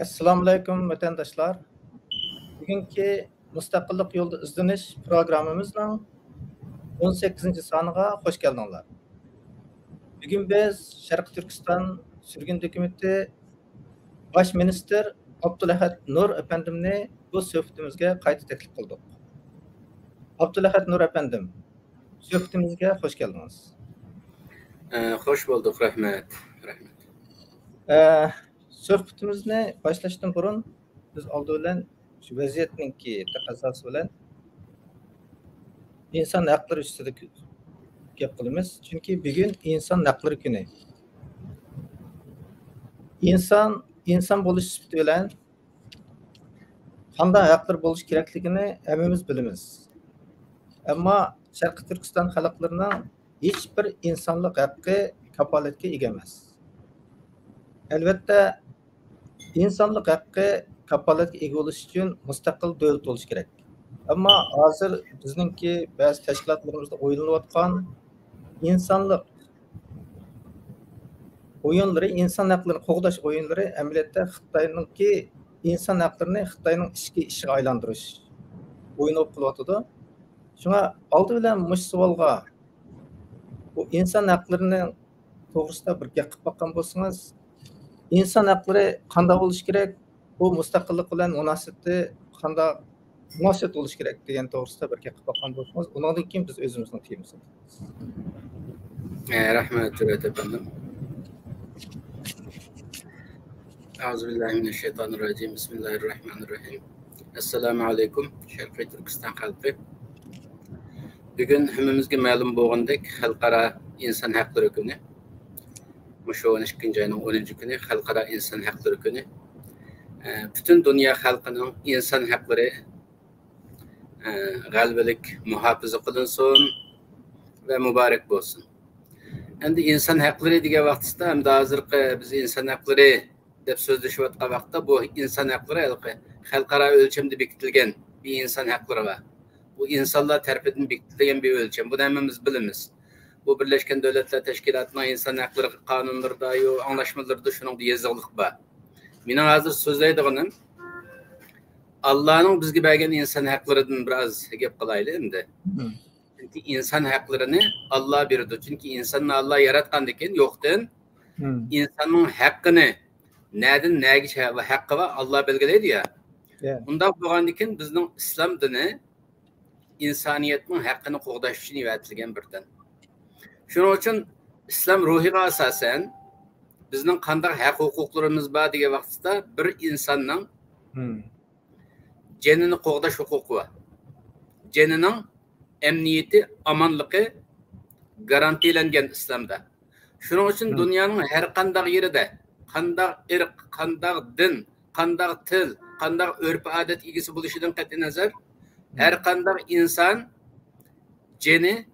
Assalamu alaykum vatandaşlar. Bugünkü Mustaqillik Yolda İzdeniş programımızın 18. sanıga hoş geldinler. Bugün biz Şarkı Türkistan sürgün hükümeti Baş Minister Abdulahad Nur efendimni bu söhbetimizge qayta teklif kıldık. Abdulahad Nur efendim, söhbetimizge hoş geldiniz. Hoş bulduk, rahmet. Söhbetimizni başlaştan burun biz oldu bilen şu vaziyetninki taqazası bilen insan hakları üstüde gap qilamiz. Çünkü bugün insan hakları günü. İnsan bo'lish sifati bilan qanday haqlar bo'lish kerakligini hammamiz bilamiz. Ammo Sharqi Turkiston xalqlarining hech bir insonlik haqqi kafolatga ega emas. Albatta insonlik haqqi kafolatga ega bo'lish uchun mustaqil davlat bo'lish kerak. Ammo hozir bizningki ba'zi tashkilotlarimizda o'ylanayotgan insonlik o'yinlari, inson haqlarini qo'g'dash o'yinlari amaliyotda Xitoyninki inson haqlarini Xitoyning ichki ishiga aylantirish o'yini bo'lib qolyotdi. Shunga oldi bilan mush savolga bu inson haqlarini to'g'risida bir gap qilib boqqan bo'lsangiz, inson haqlari qanday bo'lishi kerak, bu mustaqillik bilan munosabati qanday munosabat bo'lishi kerak degan to'g'risida bir gap qilib boqqan bo'lsangiz, undan keyin biz o'zimizning fikrimizni rahmat Cüret efendim. Euzubillahimineşşeytanirracim. Bismillahirrahmanirrahim. Assalamu alaikum. Şarkı Türkistan halkı. Bugün hümümüzge ma'lum bo'lgandek xalqaro inson haqlari kuni. Mushu 12 ayning 10 kuni xalqaro inson haqlari kuni. Bütün dünya xalqining inson haqlari g'albalik muhofaza qilinsin ve mübarek bo'lsin. Endi inson haqlari degan vaqtda ham hozirgi biz inson haqlari deb so'zlashayotgan vaqtda bu inson haqlari xalqaro o'lchamda bekitilgan bir inson haqlari var. Bu insanlar tarafından bekitilgan bir o'lcham. Bunu hammamiz bilamiz. Bu Birleşken Devletler Teşkilatı'nın insan hakları kanunlarida, anlaşmalarida shuningdek yozig'liq bor. Mening hozir so'zlaydiganim Allah'ın bizga bergan inson haqlaridan biroz gap qilaylik endi. Çünkü insan haqlarini Allah berdi. Çünkü insanni Allah yaratgan ekan yo'qdan. İnsanın haqqini nereden nega haqqi va Allah belgilaydi ya. Bunda bo'lgan ekan bizning islom dini insoniyatning haqqini qo'g'dash uchun yaratilgan birdan. Shuning uchun islom ruhiga asosan bizning qanday haq huquqlarimiz bor degan vaqtda bir insonning jonini qo'g'dash huquqi bor. Jonining emniyeti, amanlığı garantilengen İslam'da. Şunun için dünyanın her qandaq yeride, qandaq irq, qandaq din, qandaq til, qandaq örf adet ilgisi buluşudan qat'i nazar, her qandaq insan jeni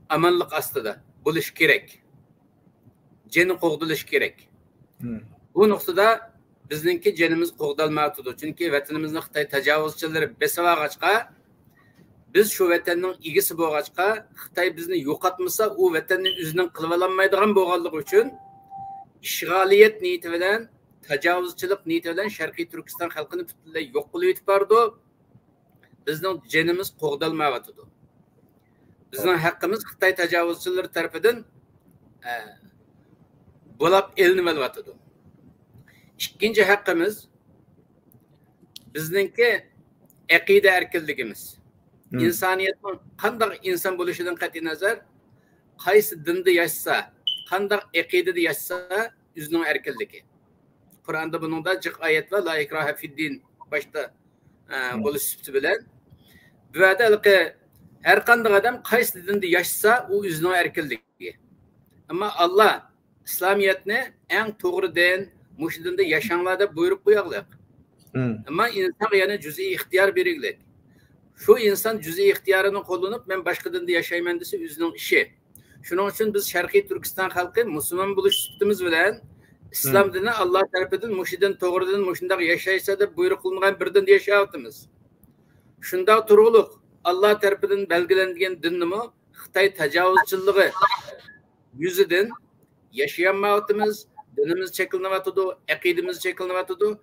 amanlık aslida buluş gerek. Jeni qo'g'dilish gerek. Bu noktada bizninki jenimiz qo'g'dalmayotdi. Çünkü vatanimizning Xitoy tajovuzchilari besavag'achqa biz şu vatanning egisi bo'lg'achqa Xitoy bizni yo'qotmasa, u vatanning o'zining qilib olmaydigan bo'lganligi uchun ishg'oliyat niyati bilan, tajovuzchilik niyati bilan Sharqiy Turkiston xalqini butunlay yo'q qilib yetib bordi. Bizning jenimiz qo'g'dalmayotdi. Bizning haqqimiz Xitoy tajovuzchilari tarafidan bo'lab elinib olyotdi. İkinci haqqimiz bizningki aqida erkinligimiz. İnsaniyatning qanday inson bo'lishidan qat'i nazar, qaysi dinda yashasa, qanday aqidada yashasa, o'zining erkinligi. Qur'onda buningda jiq oyat va la ikraha fid-din boshda bo'lish sifati bilan bu yerda har qanday odam qaysi dinda yashasa, u o'zining erkinligi. Ammo Alloh İslamiyatni eng to'g'ri din mush dinda yashanglar deb buyruq qo'yganlar. Ammo inson yana juz'iy ixtiyor beriglar. Şu insan cüzi ihtiyarını kullanıp ben başka dinde yaşayman dese özünün işi. Şunun için biz Şarkı Türkistan halkı Müslüman buluş sütümüz bilen İslam dini Allah tarafından muşiden doğrudan muşunda yaşaysa da buyruk kılınan bir dinde yaşayatımız. Şunda turuluk Allah tarafından belgelendiğin dinimi Xitay tecavüzçılığı yüzüden yaşayamayatımız. dinimiz çekilinevatdı, akidemiz çekilinevatdı.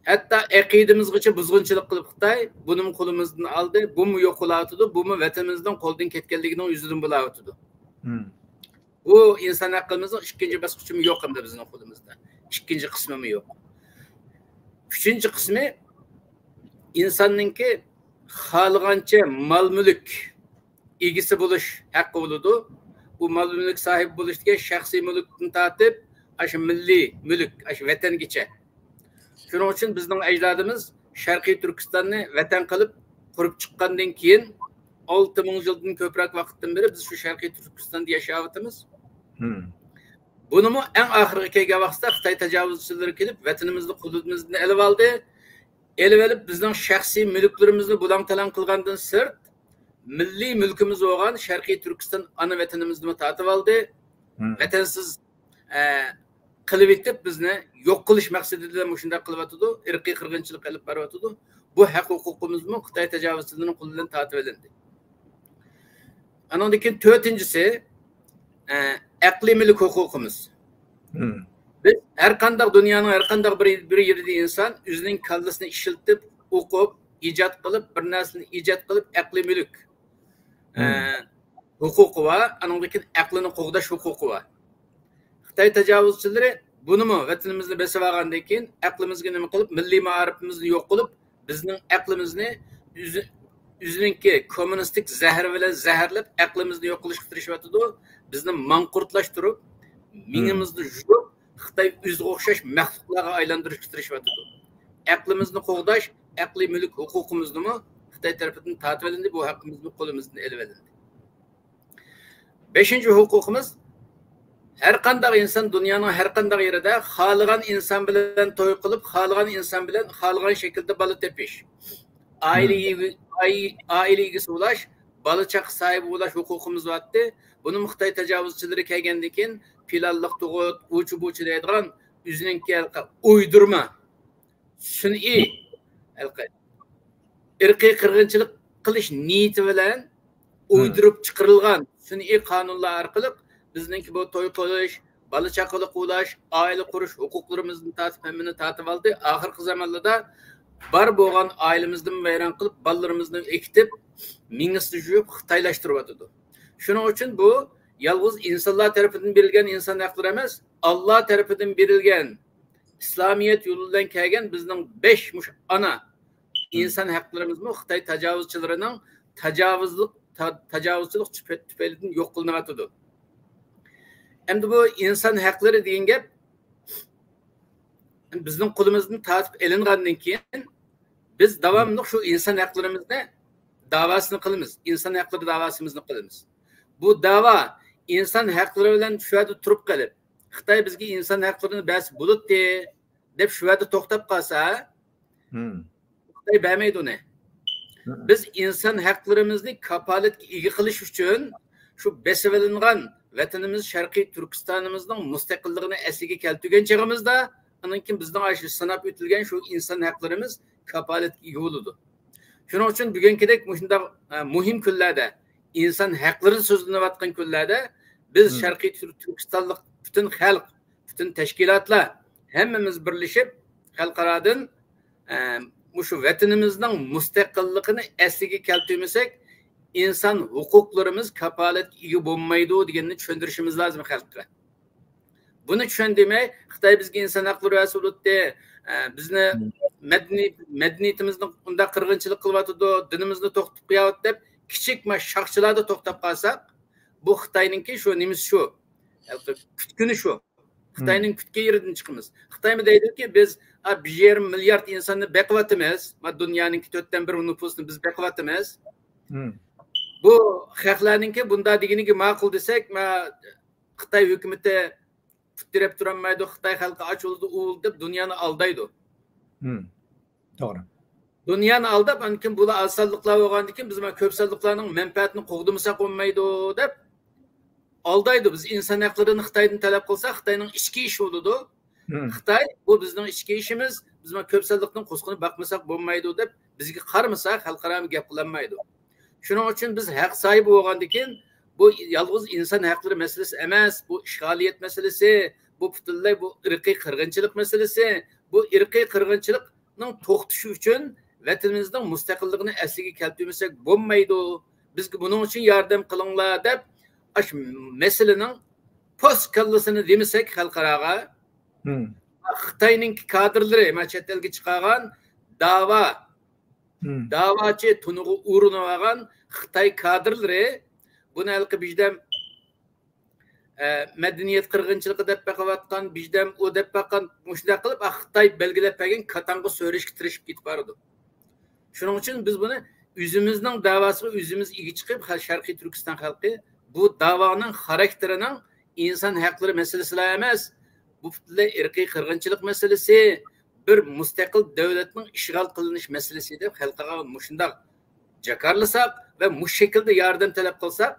Hatta akidemizgacha buzg'unchilik qilib Xitoy buni qo'limizdan oldi, bu mu yo'q qilyapti, bu mu vatanimizdan qo'ldan ketganligining yuzidan bo'lyapti. Bu inson aqlimizning ikkinchi bosqichimi yo'q hamda bizning qo'limizda. Ikkinchi qismi yo'q. Uchinchi qismi insonningki xohlagancha mol-mulk egisi bo'lish haqqi bo'ladi. Bu mol-mulk sahibi bo'lish degan shaxsiy mulkdan tortib, shu milliy mulk, shu vatangacha. Shuning uchun bizning ajdodimiz Sharqiy Turkistonni vatan qilib qurib chiqqandan keyin 6000 yildan ko'proq vaqtdan beri biz shu Sharqiy Turkistonda yashayapmiz. Bunimi eng oxirgi kelgan vaqtda Xitoy tajovuzchilari kelib vatanimizni hududimizdan elib oldi. Elib olib bizning shaxsiy mulklarimizni bulang-talang qilgandan sirt milliy mulkimiz bo'lgan Sharqiy Turkiston ana vatanimizni tortib oldi. Vatansiz qilib etib bizni yo'q qilish maqsadida shunday qilyapti, irqiy qirg'inchilik qilib boryapti. Bu haq huquqimizni Xitoy tajovuzchilarining qo'lidan tortib olindi. Andan keyin to'rtinchisi aqliy mulk huquqimiz. Biz har qanday dunyoning har qanday bir yerda inson o'zining kallasini ishiltib, o'qib, ijod qilib, bir narsani ijod qilib aqliy mulk huquqi va andan keyin aqlini qo'g'dash huquqi va Xitoy tajovuzchilari bunimi vatanimizni besib olgandan keyin aqlimizga nima qilib, milliy ma'rifimizni yo'q qilib, bizning aqlimizni o'zininki kommunistik zahar bilan zaharlab aqlimizni yo'q qilishga tirishyapti. Bizni manqurtlashtirib, mingimizni yuvib, Xitoy o'ziga o'xshash maxluqlarga aylantirishga tirishyapti. Aqlimizni qo'g'dash, aqliy mulk huquqimizni Xitoy tarafidan tortib olindi, bu haqqimizni qo'limizdan elib olindi. 5-chi huquqimiz her qanday inson dunyoning har qanday yerida xohlagan inson bilan to'y qilib, xohlagan inson bilan xohlagan shaklda bola tepish. Ailega bo'lash, bola chaqa sahibi bo'lash huquqimiz bor. Buni Xitoy tajovuzchilari kelgandan keyin pilalliq tug'ut, uchi-buchi deydigan o'zininki uydurma, sun'iy irqiy qirg'inchilik qilish niyati bilan uydurib chiqarilgan sun'iy qonunlar orqali bizningki bu to'y qilish, bola chaqali qo'lash, oila qurish huquqlarimizni hammani tortib oldi. Oxirgi zamonlarda bar bo'lgan oilamizdan vayron qilib, bolalarimizni ekitib, mingisini yuvib xitoylashtiryapti. Shuning uchun bu yolg'iz insonlar tomonidan berilgan inson haqlari emas, Alloh tomonidan berilgan İslamiyet yo'lidan kelgan bizning 5 ana inson haqlarimizni Xitoy tajovuzchilarining tajovuzchilik tufaylidan yo'q qilinyapti. Endi bu inson haqlari degan gap bizning qo'limizdan tortib elingandan keyin biz davomli shu inson haqlarimizni davosini qilamiz. İnson haqlari davosimizni qilamiz. Bu davo inson haqlari bilan shu yerda turib qolib, Xitoy bizga inson haqlarini bas bo'ldi deb shu yerda to'xtab qolsa, Xitoy bermaydi uni. Biz inson haqlarimizni kapolatga ega qilish uchun shu besilingan vatanimiz Sharqiy Turkistonimizning mustaqilligini asliga keltirgan chog'imizda, undan keyin bizning shu sanab o'tilgan shu inson haqlarimiz kapolatga ega bo'ladi. Shuning uchun bugünkidek shunday muhim kunlarda, inson haqlari so'zlanayotgan kunlarda biz Sharqiy Turkistonlik butun xalq, butun tashkilotlar hammamiz birlashib xalqarodan shu vatanimizning mustaqilligini asliga keltirmasak, inson huquqlarimiz kapolatga ega bo'lmaydi deganni tushuntirishimiz lozim xalqqa. Buni tushundimay, Xitoy bizga inson haqlari rasulutdi, bizni madaniyatimizni unda qirg'inchilik qilyapti, dinimizni to'xtatib qo'yapti deb kichik shoxchilarda to'xtab qolsak, bu Xitoyningki shu nimasi shu. Kutkuni shu. Xitoyning kutgan yeridan chiqamiz. Xitoy mi deydiki, biz 1,5 milliard insonni beqiyapmiz, dunyoning 4/1 nüfusini biz beqiyapmiz. Bu xalqlarningki bunda deganiga ma'qul desak, Xitoy hukumatı tuttirib turolmaydi, Xitoy xalqi ochildi, o'ldi deb dunyoni aldaydi. To'g'ri. Dunyoni aldab, ankin bular asonliklar bo'lgandan keyin biz ko'p sonliklarning manfaatini qo'g'dimasa qo'ymaydi deb aldaydi. Biz inson haqlarini Xitoydan talab qilsak, Xitoyning ichki ishi bo'ladi. Xitoy bu bizning ichki ishimiz, biz ko'p sonlikning qo'sqini baqmasak bo'lmaydi deb bizga qarmasa xalqaro gap qilinmaydi. Shuning uchun biz haq sohibi bo'lgandan keyin bu yolg'iz inson haqlari masalasi emas, bu ishg'oliyat masalasi, bu butunlay bu irqiy qirg'inchilik masalasi, bu irqiy qirg'inchilikning to'xtashi uchun vatanimizning mustaqilligini asliga keltirmasak bo'lmaydi. Bizga buning uchun yordam qilinglar deb ash masalaning post kallasini demasak xalqaroga Xitoyning kadrlari chet elga chiqargan da'vochi tunugu urinib olgan Xitoy kadrlari buni halqi bijdam madaniyat qirg'inchiligi deb baqayotgan bijdam u deb baqan shunday qilib Xitoy belgilab bergan katanga so'rashga tirishib ketib bordi. Shuning uchun biz buni o'zimizning da'vosiga o'zimiz ega chiqib Sharqiy Turkiston xalqi bu da'voning xarakterining inson haqlari masalasi emas, bu butunlay irqiy qirg'inchilik masalasi, bir mustaqil davlatning ishg'ol qilinish masalasi deb xalqqa shunday jakarlasak va bu shaklda yordam talab qilsak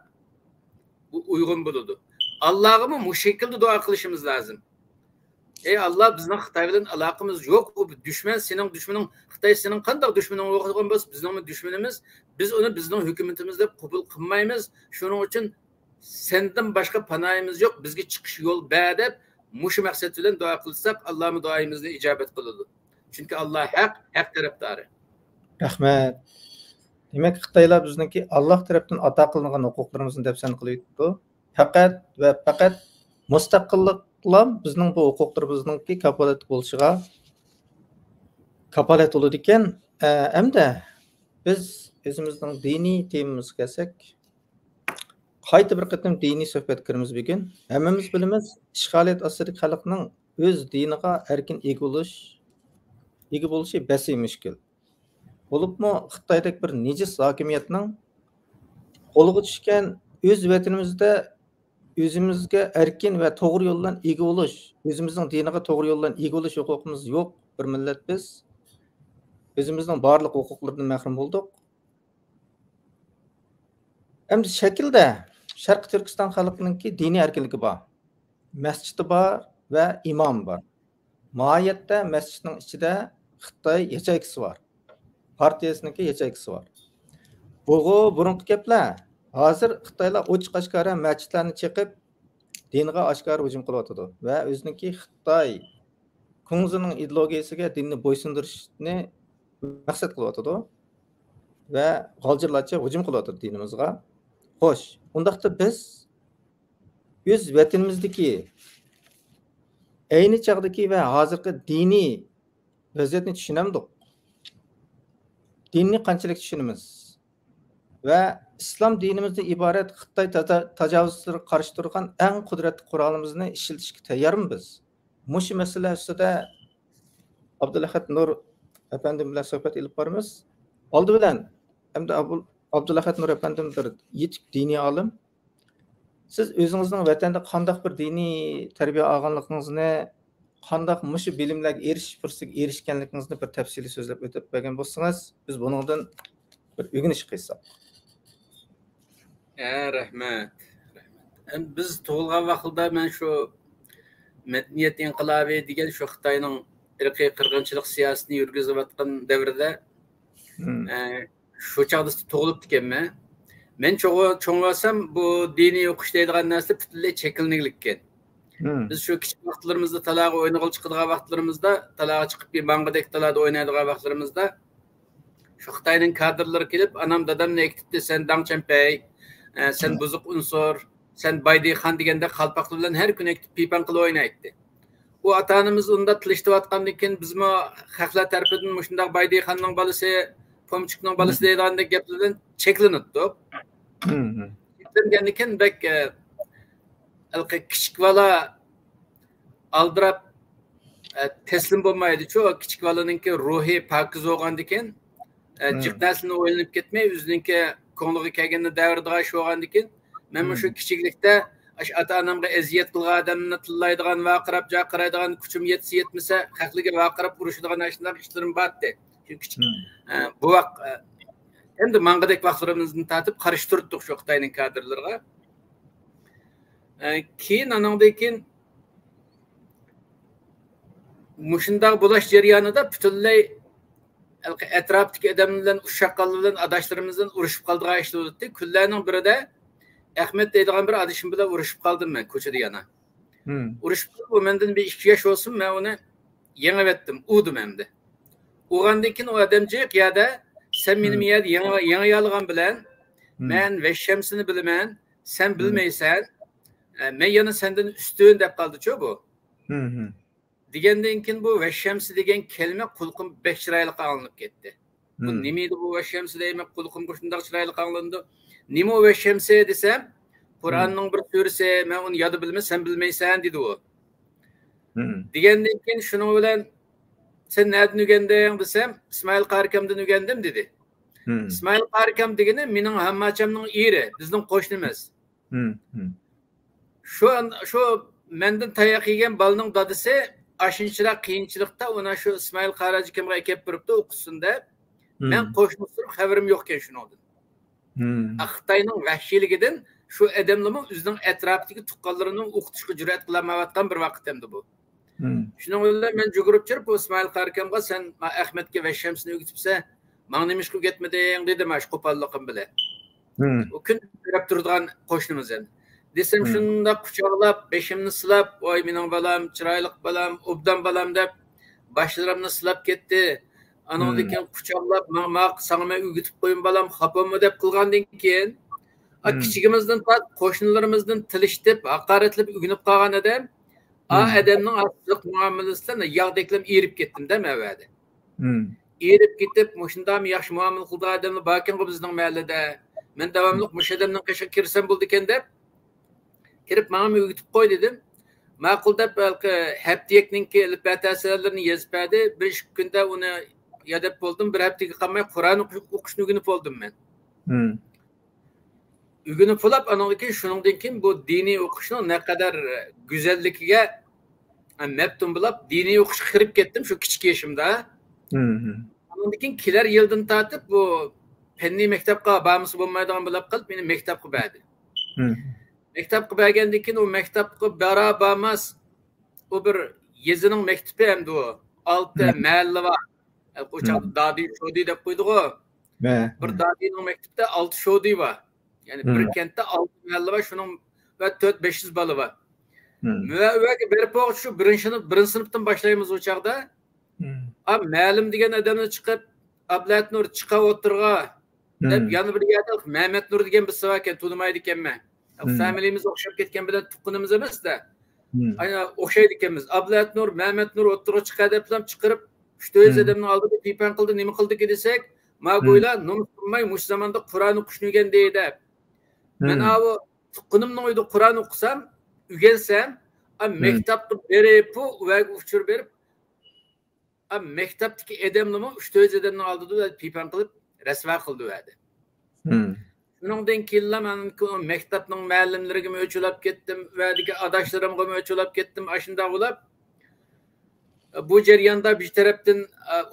bu uyg'un bo'ladi. Allah'a bu şekilde dua kılışımız lazım. Ey Allah, bizden Xitay bilen alakamız yok. O düşman, senin düşmanın, Xitay senin kandak düşmanın olduğun bizim düşmanımız. Biz onu bizden hükümetimizde kabul kılmayız. Şunun için senden başka panayımız yok. Bizge çıkış yol bedep, muşu maksatıyla dua kılsak Allah'ın duayımızda icabet kılır. Çünkü Allah hak taraftarı. Rahmet. Demek Xitaylar bizdeki Allah tarafından ata kılınan hukuklarımızın depseni kılıyordu. Faqat ve faqat mustaqillikla bizning bu huquqlarimizningki kapolat bo'lishiga kapolat bo'ladi ekan. Hamda biz o'zimizning diniy temamizga kelsak, qayta bir qatam diniy suhbat kiramiz bugun. Hammamiz bilamiz, ishg'oliyat ostidagi xalqning o'z diniga erkin ega bo'lishi basi mushkul. Bo'libmi Xitoydagi bir nejis hokimiyatning qo'liga tushgan o'z vatanimizda özümüzge erkin ve doğru yoldan ega oluş, özümüzün diniga doğru yoldan ega oluş hukukumuz yok bir millet biz. Özümüzün barlık hukuklarından mahrum olduk. Hem de şekilde Şarkı Türkistan halkınınki dini erkinligi var. Mescidi var ve imam var. Mahiyette mescidin içinde Xitay yachakisi var. Partiyasınınki yachakisi var. Bu burunqi gaplar. Hazır Xitaylar ochiq oshkora masjidlarni chiqib dinga oshkora hujum qilyotdi va o'zininki Xitoy kunzining ideologiyasiga dinni bo'ysundirishni maqsad qilyotdi va g'oljirlarcha hujum qilyotdi dinimizga. Xo'sh, undaqda biz o'z vatanimizdagi ayni chog'dagi va hozirgi diniy vaziyatni tushunamdik. Dinni qanchalik tushunamiz? Ve İslam dinimizde ibaret Xitay tecavüzleri karşı durgan en kudretli kuralımızını işletişki tayarım biz. Muşi mesele üstüde Abdülahad Nur Efendimle sohbet edip varımız. Oldu bilen hem de Abdülahad Nur Efendimdir yetip dini alım. Siz özünüzün vatanda qandaq bir dini terbiye ağanlığınızını, qandaq muşi bilimlerge erişkenliğinizni bir tefsili sözlep ötüp bergen bolsanız, biz bunundan bir ögüniş qilsak. Rahmat. Biz tug'ilgan vaqtda men shu madaniyat inqilobi degan shu Xitoyning irqiy qirg'inchilik siyosatini yurgizayotgan davrda shu chog'da tug'ilib ekanman. Men cho'ng bo'lsam bu diniy o'qish deydigan narsa butunlay cheklanganlik ekan. Biz shu kichik vaqtlarimizda talaga o'ynag'il chiqadigan vaqtlarimizda, talaga chiqib bir mang'idek talada o'ynaydigan vaqtlarimizda shu Xitoyning kadrlari kelib, anam dadamni aytibdi, sen dangchampay, sen buzuq unsur, sen Baydixon deganda qalpoqlar bilan har kun aytib pipan qilib o'ynaydi. Bu ota-onamiz unda tilishtirayotgandan keyin bizmi xalqlar tarafidan shunday Baydixonning bolasi, Pomchikning bolasi deygandek gaplardan cheklanibdi. Cheklangandan keyin bak kichik bola aldirab teslim bo'lmaydi-ku, kichik bolaninki ruhi pokiz bo'lgandan keyin jiqdasini o'ylanib ketmay, o'zininki ko'ngliga kelganini davrdiga sho'g'andan keyin men shu kichiklikda ota-onamga aziyat qilgan odamni tillaydigan, vaqirab jaqiraydigan kuchim yetmasa, haqliga vaqirab urishadigan ashlar ishlarim bordi. Kichik bu vaqt endi mang'idek vaqtlarimizni tatib qarish turdik shu Xitoyning kadrlariga. Keyin anandan keyin mushundaq bo'lash jarayonida butunlay atrofdagi odamlar bilan ushaqlar bilan adashlarimiz bilan urushib qoldigan ishlar o'tdi. Kunlarning birida Ahmed deydigan bir adashim bilan urushib qoldim men ko'chada yana. Uruş bu menden bir 2 yaş olsun ben onu yenevettim. Udum hem de. Uğandakin o adamcık ya da sen benim yer yeni yalgan bilen men ve şemsini bilmen sen bilmeysen men yana senden üstün dep kaldı ço bu. Digendenkin bu ve şemsi degen kelime kulkum 5 liralık alınıp gitti. Bu nimiydi bu ve şemsi demek kulkum kuşundaq çıraylık alındı. Nimo ve şemsi desem Kur'an'ın bir sürüsü men onu yadı bilme sen bilmeysen dedi o. Digendenkin şunu bilen sen nereden ügendin desem İsmail Qarkam'dan ügendim dedi. İsmail Qarkam degeni mening hammaçamning eri, bizning qo'shnimiz. Şu menden tayoq yegan balaning dadisi aşınçırak qiyinchilikda ona şu İsmail Qarajikimga kelib turibdi o'qisin deb. Men qo'shnisim xabarim yo'qken shuningdan. Xitoyning vahshiyligidan şu adamlarning o'zining atrofidagi tuqqanlarini o'qitishga jur'at qilmayotgan bir vaqt endi bu. Şunun bilan men jugurib chiqib İsmail Qarkamga sen Ahmetga va Shamsni o'gitibsa, "Men nima ish qilib ketmading?" dedi mash qo'polligim bilan. O kun ko'rib turgan qo'shnimiz endi. Desem shunda quchoqlab, beshimni silab, "Voy mening balam, chiroyli balam, obdan balam" deb boshlarimni silab ketdi. Anandan keyin quchoqlab, "Maq sana o'gitib qo'yim balam, xafanmi" deb qilgandan keyin kichigimizdan qo'shnilarimizdan tilishib, haqoratlab o'ginib qolgan odam adamning asliq muomalasidan yog'deklab erib ketdim da mavada. Erib ketib, "Mushundam yaxshi muomala qildi odamlar bakin bizning mahallada. Men davomli mush odamning qishiga kirsam bo'ldi ekan" deb kirib menga o'gitib qo'y dedim. Ma'qul deb balki Haptiyekninki ilpatasalarni yozib berdi. 5 kunda uni yodab bo'ldim. Bir haftaga qolmay Qur'on o'qishni o'rganib oldim men. O'rganib olib, anaqaki shuningdan keyin bu diniy o'qishning naqadar go'zalligiga mabtum bo'lib, diniy o'qishga kirib ketdim shu kichik yoshimda. Ondan keyin kelar yildan tortib bu fanniy maktabga bormasa bo'lmaydigan bo'lib qolib, meni maktabga berdi. Maktabga bergandan keyin o maktabga barabamas o bir yezining maktabi hamda o 6 mahalla bor. Qo'chaq dadi shodi deb qo'ydi-ku. Bir dadining maktabida 6 shodi bor. Yani bir kentda 6 mahalla bor, shuning va 4-500 bola bor. Muvaga berib qo'yib shu birinchi sinfdan boshlaymiz o chaqda. Ma'lum degan odamni chiqib Ablat Nur chiqib o'tirga deb yana bir yerda Mehmet Nur degan bir sav ekan, tunimaydi ekanman. Familiyamiz o'xshab ketgan bilan tuqqunimiz emas-da. Ayna o'xshaydi ekanmiz. Ablat Nur, Mehmet Nur o'tirga chiqadi deb chiqirib, 3-4 odamning oldida pipan qildi, nima qildi desak, ma'qullar nurmay mush zamonda Qur'on o'qishni o'rgan deydi. Men avo tuqqunimning uyda Qur'on o'qisam, o'rgansam, maktabda berib, va uchur berib, maktabdagi odamlarni 3-4 odamning oldida pipan qilib rasva qildi dedi. Shuningdan keyin men maktabning muallimlariga o'chilab ketdim va adashlarimga o'chilab ketdim. Ashunda bo'lib bu jarayonda bir tarafdan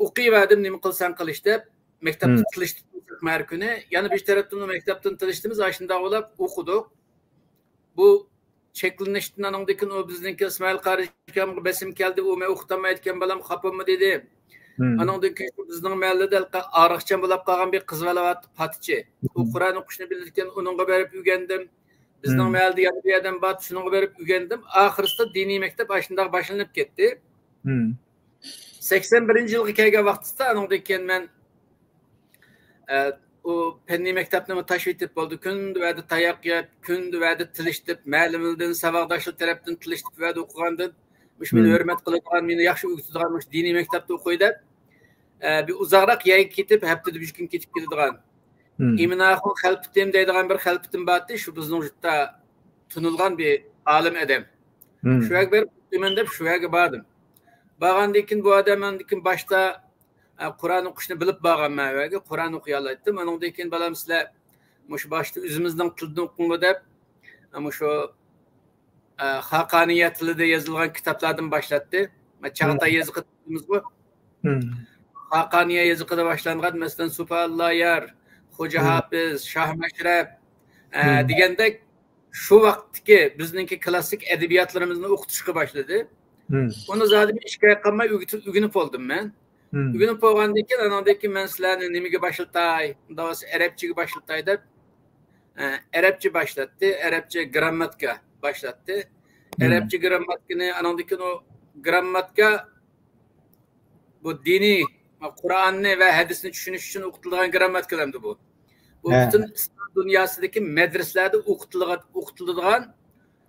o'qiyverdim, nima qilsam qilish deb maktabda tilishdi har kuni. Yana bir tarafdan maktabdan tilishdimiz, ashunda bo'lib o'qidik. Bu cheklanishdan anandaki o bizniki İsmail Qarajikimga besim keldi, u men o'qitamayotgan balam xafanmi dedi. Anandan keyin bizning mahallada ariqchan bo'lib qolgan bir qiz bola patichi. U Qur'on o'qishni biladigan, uningga berib o'rgandim. Bizning mahallada yana bir odam bor, shuningga berib o'rgandim. Oxirida diniy maktab ashunda boshlanib ketdi. 81-yilga kelgan vaqtda anandan keyin men o fanniy maktabni tashib etib bo'ldi. Kunda va tayoq yeb, kunda va tilishib, ma'lumlardan saboqdoshlar tarafdan tilishib va o'qigandan mush meni hurmat qiladigan, meni yaxshi o'qitadigan mush diniy maktabda o'qiydi. Bir uzoqroq yerga ketib, haftada 3 kun ketib keladigan. İminaxon xalpitim deydigan bir xalpitim bordi, shu bizning yurtda tunilgan bir olim odam. Shu yerga berib, men deb shu yerga bordim. Borgandan keyin bu odamning boshda Qur'on o'qishni bilib borganman va Qur'on o'qiy oldim. Undan keyin balam sizlar mush boshda o'zimizning tilni o'qinglar deb, shu Haqaniya tilida yozilgan kitoblardan boshlatdi. Chag'atay yoziqi deymiz bu. Haqaniya yoziqida boshlangan, masalan, Supallayar, Xo'ja Hafiz, Shoh Mashrab degandek shu vaqtdagi bizningki klassik adabiyotlarimizni o'qitishga boshladi. Uni zadim ishga qilmay o'rganib oldim men. O'rganib olgandan keyin anandan keyin men sizlarni nimaga boshlatay, davos arabchaga boshlatay deb arabcha boshlatdi, arabcha grammatika boshlatdi. Arapça grammatikini, anandaki o grammatika bu dini, Kur'an'ını ve hadisini düşünüş için okutulan grammatikalardı bu. Bu bütün İslam dünyasındaki medreselerde okutulan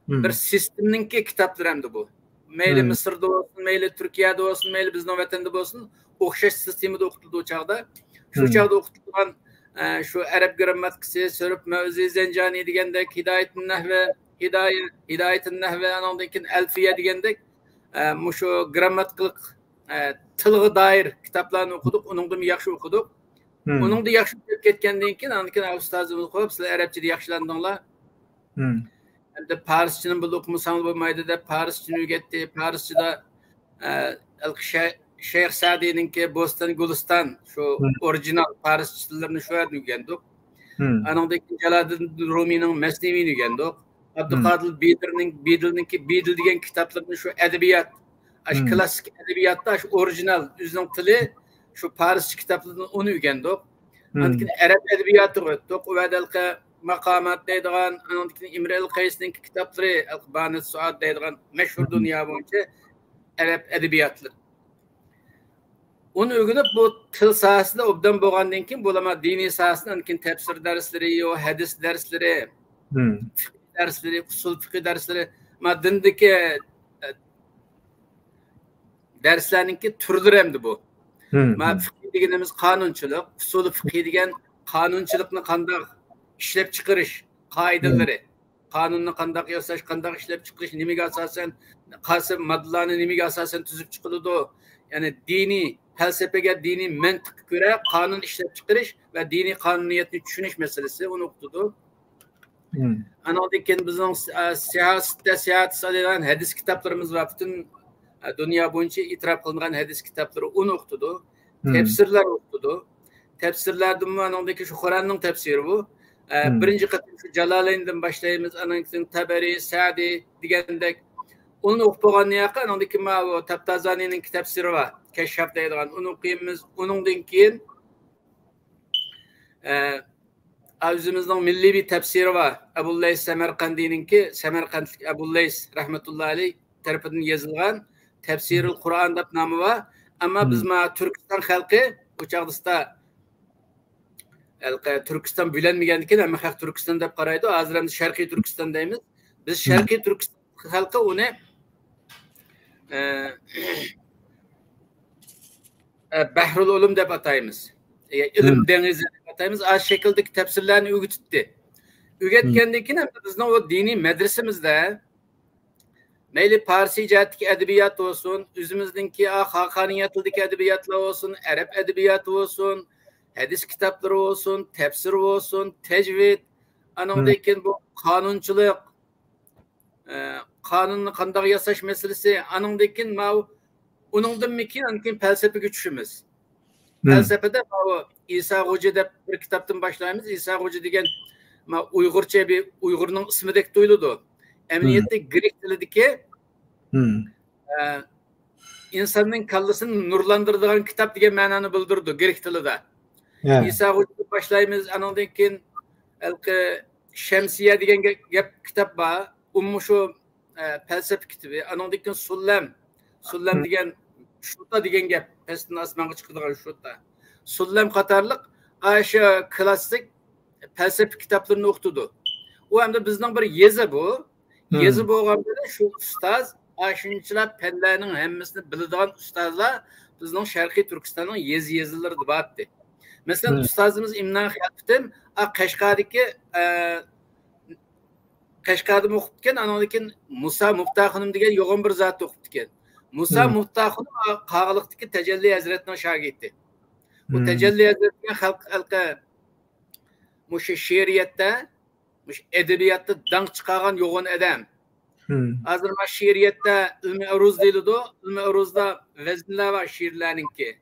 bir sistemninki kitaplarımdı bu. Meyli Mısır'da olsun, meyli Türkiye'de olsun, meyli bizden vatanda olsun, okşaş sistemi de okutulduğu çağda. Şu çağda okutulan şu Arap grammatikası, Sörüp Mevzi Zencani digendek, Hidayet-i Nehve, anandaki Elfiye digendek, şu grammatiklik tılığı dair kitaplarını okuduk, onun da yaxşı okuduk. Onun da yaxşı ketkendiğin ki, anandaki ustazımız koyup, sizler Arapçada yaxşılandığınlar. Hem de Parisçinin bu okumasanız bulmaydı da Parisçini ügetti. Parisçida Şeyh Sadi'nin ki Bostan Gulistan şu orijinal Parisçilerini şu an ügendik. Anandaki Celaleddin Rumi'nin Mesnevi'ni ügendik. Abdülkadir Bedel'nin ki Bedel diyen kitaplarını şu edebiyat, şu klasik edebiyatta şu orijinal üzerinin tili şu Parisçi kitaplarını onu ügendik. Anandaki Arap edebiyatı öğrettik. Ve makamat deydiğen, İmre el-Kays'nin kitapları, Banet Suad deydiğen meşhur dünya boyunca Arap edebiyatları. Onu öğrenip bu tıl sahasında obdan boğandan kim bulama dini sahasından kim tefsir dersleri, o hadis dersleri, fıkıh dersleri, usul fıkıh dersleri, ama dindeki derslerinki türleri hemdi bu. Ma fıkıh degenimiz kanunçuluk, usul fıkıh degen kanunçulukni qanday işlep çıkarış kaideleri, kanunni qanday yasash, qanday işlep çıkarış, nimege asasen, qaysi maddelarni nimege asasen tüzüp çıkıldı. Yani dini felsefege, dini mantık göre kanun işlep çıkarış ve dini kanuniyetini düşünüş meselesi onu okudu. Anadaki bizim siyaset edilen hadis kitaplarımız var. Bütün dünya boyunca itiraf kılınan hadis kitapları onu okudu. Tefsirler okudu. Tefsirlerden mi anadaki şu Kur'an'ın tefsiri bu. Birinci katı şu Celaleyn'den başlayımız anadaki Taberi, Sa'di digendek. Onu okuduğun yakın anadaki ma Tabtazani'nin tefsiri var. Keşşaf deydiğen onu okuyumuz. Onundan keyin Avzimizden milli bir tefsiri var. Ebu Leys Semerkandi'nin ki Semerkandlik Ebu Leys rahmetullahi aleyh tarafından yazılgan Tefsirul Kur'an'da namı var. Ama biz ma Türkistan halkı bu çağda Türkistan bilinmegendikken ama halk Türkistan dep qaraydı. Hazır Şarkı Türkistan deymiz. Biz Şarkı Türkistan halkı onu Bahrul Ulum dep ataymiz. İlim denizi dep ataymiz. Az şekildeki tefsirlerini ügetdi. Ügetkendikken bizning o dini medresemizde meyli Parsi cihetdeki edebiyat olsun, üzümüzdeki Hakaniyatlıdaki edebiyatlar olsun, Arap edebiyatı olsun, hadis kitapları olsun, tefsir olsun, tecvid, anadaki bu kanunçuluk, kanunlu qanday yasash meselesi, anadaki onundan mekin felsefe güçümüz. Felsefede İsa Hoca dep bir kitaptan başlayımız. İsa Hoca degen Uygurca bir Uygur'un ismi dek duyuldu. Emniyette Grek dilideki insanın kallasını nurlandırdığın kitap diye mananı bildirdi Grek dilinde. İsa Hoca başlayımız anadaki Şemsiye diyen kitap var. Şu felsefe kitabı. Anadaki Sullem diyen şurada diyen gap. Pestin asmanı çıkıdığın şurada. Sullem katarlık aşağı klasik felsefe kitaplarını okudu. O hem de bizden bir yazı bu. Yazı boğan böyle şu ustaz aşınçılar penlerinin hemmesini bildiğin ustazlar bizden Şarkı Türkistan'ın yazıları da battı. Mesela ustazımız İmnan Xiyat'ın Kaşgar'daki Kaşgar'da okutken anadaki Musa Muftahunum diyen yoğun bir zat okutken. Musa Muftahunum Kağılıktaki Tecelli Hazretine şagitti. Bu Tecelli Hazretine halka bu şiiriyette, edebiyatta dank çıkaran yoğun adam. Hazır şiiriyette ilmi uruz deyildi. İlmi uruzda veznler var şiirlerinki.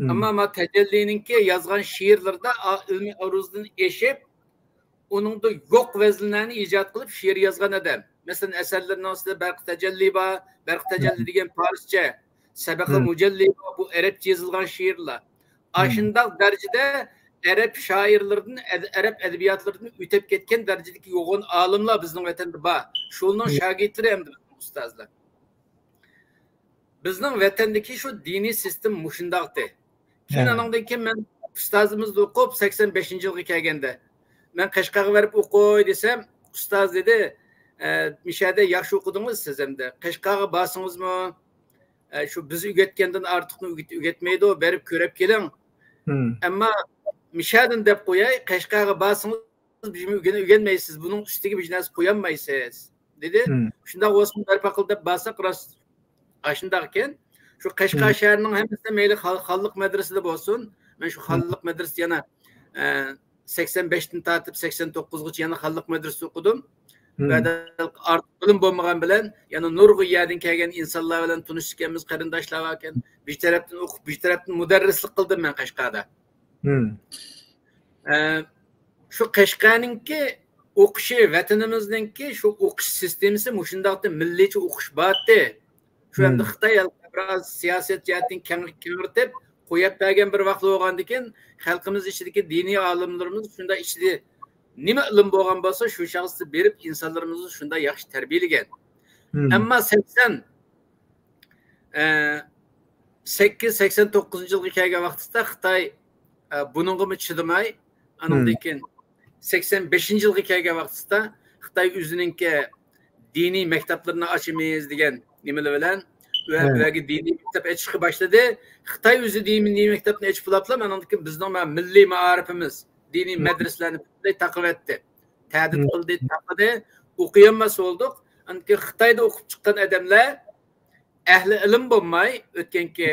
Ama Tecelli'ninki yazgan şiirlerde ilmi uruzdan eşip onun da yok veznlerini icat kılıp şiir yazgan adam. Mesela eserlerin aslında Berk Tecelli var. Berk Tecelli diyen Parisçe. Sebeka Mücelli var. Bu Arapça yazılgan şiirler. Aşındaq derecede Arap şairlerinin, Arap edebiyatlarının ütep ketken derecedeki yoğun alımlar bizden vatanda var. Şunun şagirdleri hem de ustozlar. Bizning vatandagi shu diniy sistem mushundoqdi. Keyin anandan keyin men ustozimizni o'qib 85-yilga kelganda men Qashqarga borib o'qiy desam, ustoz dedi, Mishada yaxshi o'qidingiz siz hamda. Qashqarga borsingizmi? Shu biz o'rgatgandan ortiqni o'rgatmaydi, berib ko'rib keling. Ammo Mishadan deb qo'yay, Qashqarga borsingiz, bizmi o'rganmaysiz, buning ustiga bir narsa qo'yolmaysiz dedi. Shunda o'zim barpa qilib deb borsak, rost ashundaq ekan. Shu Qashqar shahrining hammasida mayli xalqlik madrasada bo'lsin. Men shu xalqlik madrasada yana 85dan tortib 89gacha yana xalqlik madrasada o'qidim. Artıq bilim bo'lmagan bilan yana nurg'u yerdan kelgan insonlar bilan tanishganmiz, qarindoshlar ekan. Bir tarafdan o'qib, bir tarafdan mudarrislik qildim men Qashqarda. Shu Qashqarningki o'qishi, vatanimizningki shu o'qish sistemasi mushundoqda milliycha o'qish bordi. Shu hamda Xitoy biroz siyosat jihatdan kengaytirib qo'yib bergan bir vaqt bo'lgandan keyin xalqimiz ichidagi diniy olimlarimiz shunda ichida nima ilm bo'lgan bo'lsa shu shaxsni berib insonlarimizni shunda yaxshi tarbiyalagan. Ammo 89-yilga kelgan vaqtda Xitoy buningga chidamay, andan keyin 85-yilga kelgan vaqtda Xitoy o'ziningki diniy maktablarini ochamiz degan nimalar bilan ularga diniy maktab ochishga boshladi. Xitoy o'zi diniy maktabni ochib bo'liblar, andan keyin bizning milliy ma'rifimiz diniy madrasalarni taqib etdi. Ta'did qildi, taqidi, o'qiyolmas bo'ldik. Anki Xitoyda o'qib chiqqan odamlar ahli ilm bo'lmay, o'tganki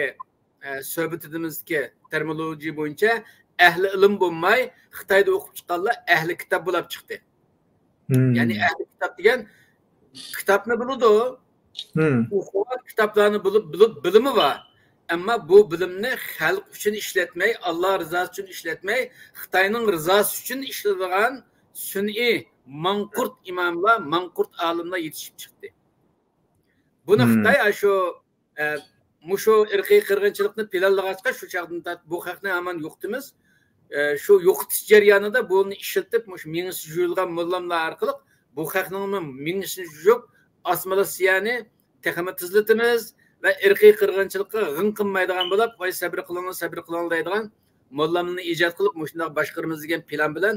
suhbatimizga terminologiya bo'yicha ahli ilm bo'lmay, Xitoyda o'qib chiqqanlar ahli kitob bo'lib chiqdi. Ya'ni ahli kitob degan kitobni biladi, o'qigan kitoblarni bilib bilimi bor. Ammo bu bilimni xalq uchun ishlatmay, Alloh rizosi uchun ishlatmay, Xitoyning rizosi uchun ishlatadigan sun'iy manqurt imomlar, manqurt olimlar yetishib chiqdi. Buni Xitoy shu irqiy qirg'inchilikni planlag'achqa shu chaqdan tortib bu xalqni hamon yo'qtimiz. Shu yo'qitish jarayonida buni ishlatib, shu mingisi juyilgan mullamlar orqali bu xalqning mingisi juyib osmolasiyani texmi tizlatimiz ve irqiy qirg'inchilikqa g'ing qilmaydigan bo'lib, voy sabr qiling deydigan mollamni ijod qilib, shunday boshqaramiz degan plan bilan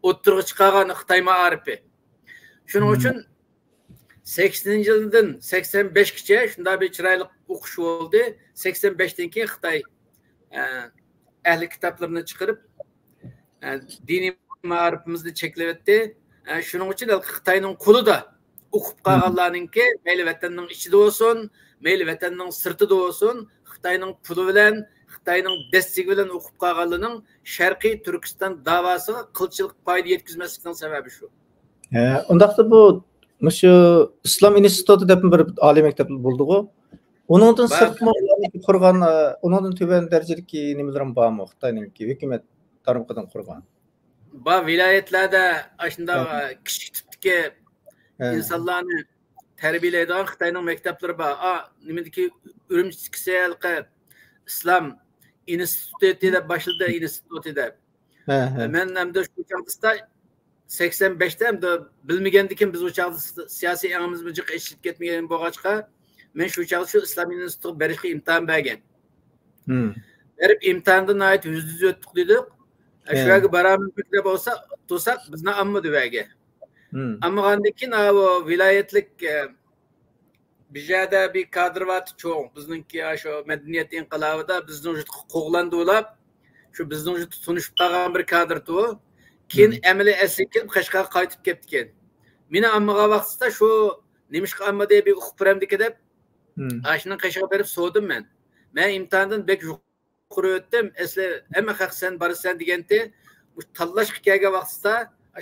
o'ttirg'i chiqargan Xitoy ma'arifi. Shuning uchun 80-yildan 85gacha shunday bir chiroyli o'qish bo'ldi. 85dan keyin Xitoy ahli kitoblarni chiqarib diniy ma'rifimizni cheklayotdi. Shuning uchun Xitoyning qo'lida o'qib qolganlarningki, mayli vatanning ichida bo'lsin, mayli vatanning sirtida bo'lsin, Xitoyning puli bilan, Xitoyning dastigi bilan o'qib qolganlarning Sharqiy Turkiston davosiga qilchilik foyda yetkazmaslikning sababi shu. Undaqda bu shu Islom instituti deb bir oliy maktab bo'ldi-ku. Uningdan sirtmi qurgan, uningdan tuban darajadagi nimalar bormi Xitoyninki hukumat tarmoqidan qurgan? Ba viloyatlarda shunda kichik tipdagi insonlarni tarbiyalaydigan Xitoyning maktablari bor. Nimadiki Urumchidagi Islom instituti deb boshida instituti deb. Men hamda shu chaqda 85da hamda bilmagandikin biz u chaqda siyosiy angimiz bilan eshitib ketmagan bo'lg'achqa men shu chaqda shu Islom institutiga berishga imtihon bergan. Berib imtihondan ayt %100 o'tdik dedik. Shu yerga boramiz deb bo'lsa, to'saq bizni amma devaga. Ammo qandakin o viloyatlik bijada bir kadrvat cho'ng bizningki shu madaniyat inqilobida bizning qo'g'landi ulab shu bizning tunishib qolgan bir kadr tu keyin amaliy asliga Qashqarga qaytib ketgan. Meni ammaga vaqtida shu nimishqa amma deb uqpiramdiki deb ashni Qashqarga berib so'dim men. Men imtihondan bek yuqori o'tdim. Asli hamma haq sen borsan deganda bu tanlashga kelgan vaqtida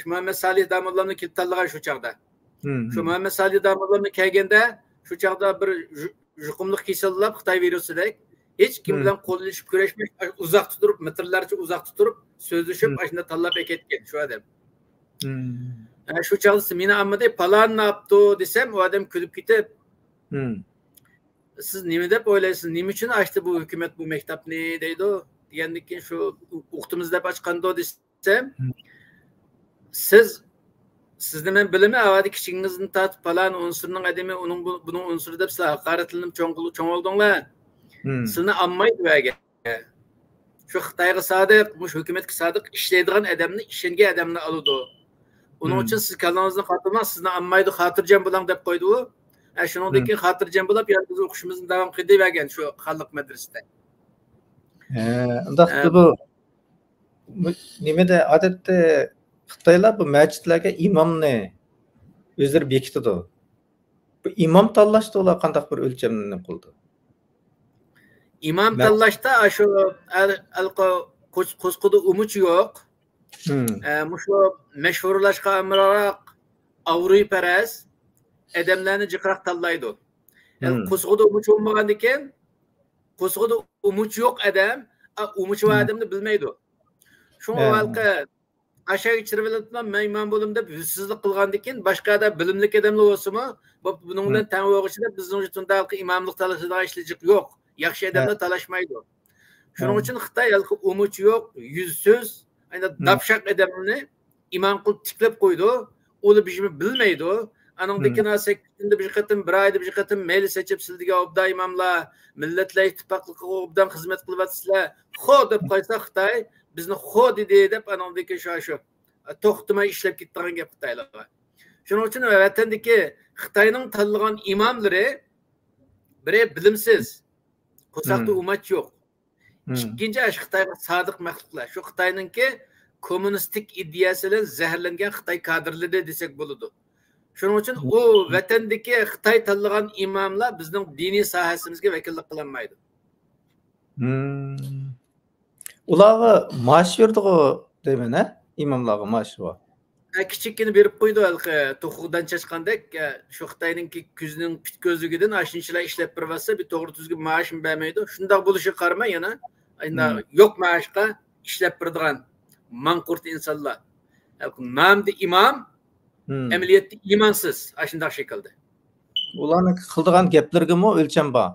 Muhammad Salih Damollamni kelib tanlagan shu chaqda. Shu Muhammad Salih Damollamni kelganda shu chaqda bir yuqumliq kasallab Xitoy virusidek hech kim bilan qo'llashib kurashmay uzoq turib, metrlarcha uzoq turib so'zlashib ashunda tanlab ketgan shu odam. Shu chaqda meni ammada palon napto desam, u odam kulib ketib, siz nima deb o'ylaysiz? Nima uchun ochdi bu hukumat bu maktabni deydi? Degandan keyin shu o'qitimiz deb ochganda desam, siz sizni men bilimi avadi kichigingizdan tortib falan unsurning adami buning unsuri deb sizlar haqoratlanib cho'ng oldinglar. Sizni ammaydi vaga. Shu Xitoyga sodiq, mush hukumatga sodiq ishlaydigan odamni, ishongan odamni oladi. Uning uchun siz kallangizni xotirmang, sizni ammaydi, xotirjam bo'ling deb qo'ydi u. Shuningdek xotirjam bo'lib, biz o'qishimizni davom qilavergan shu xalq madrasasida. Undaqda bu nimada odatda Xitoylar bu masjidlarga imomni o'zlari bekitadi. Bu imom tanlashda ular qanday bir o'lchamni qildi? İmam tanlashda shu qo'sqida umid yo'q. Shu mashhurlashgan amroq Avruparas odamlarni jiqroq tanlaydi. Qo'sqida umid bo'lmagandan keyin qo'sqida umid yo'q odam, umid va odamni bilmaydi. Shunga halqa aşağı çirvelitmem men imam bo'lim deb yüzsizlik qilgandan keyin boshqa da bilimli odamlar bo'lsa-mu, buning bilan tan o'g'ishida bizning uchun halqa imomlik talashida ishlaydiq yo'q. Yaxshi odamlar talashmaydi. Shuning uchun Xitoy halqa umid yo'q, yüzsiz, ayni dapshaq odamni imom qilib tiklab qo'ydi. Uni bijimi bilmaydi. Aningdan keyin 8 kunda bir qatim, bir oyda bir qatim mayli seçib sildiga obda imomlar, millatlar ittifoqligiga obdan xizmat qilyapsizlar. Xo deb qo'ysa Xitoy bizni xo dedi deb anandaki shu to'xtamay ishlab ketgan gap Xitoylarga. Shuning uchun vatandagi Xitoyning tanlagan imomlari biri bilimsiz, qo'saqda umid yo'q. Ikkinchi Xitoyga sodiq maxluqlar. Shu Xitoyningki kommunistik ideyasi bilan zaharlangan Xitoy kadrlari desak bo'ladi. Shuning uchun u vatandagi Xitoy tanlagan imomlar bizning diniy sohasimizga vakillik qilolmaydi. Ularga maaş verdi-ku deymen, ha? İmamlarga maaşı var. Kichikkina berib qo'ydi halqa to'qug'dan chashqandek, shu Xitoyninki kuzning pit ko'zligidan ashunchalar ishlab bersa, bir to'g'ri tuzga maosh bermaydi. Shundoq bo'lishi qarama yana, yo'q maoshga ishlab beradigan manqurt insonlar. Namdi imom, amaliyotda imonsiz, ashundoq shaklda. Ularning qildigan gaplarga-mi o'lcham bor?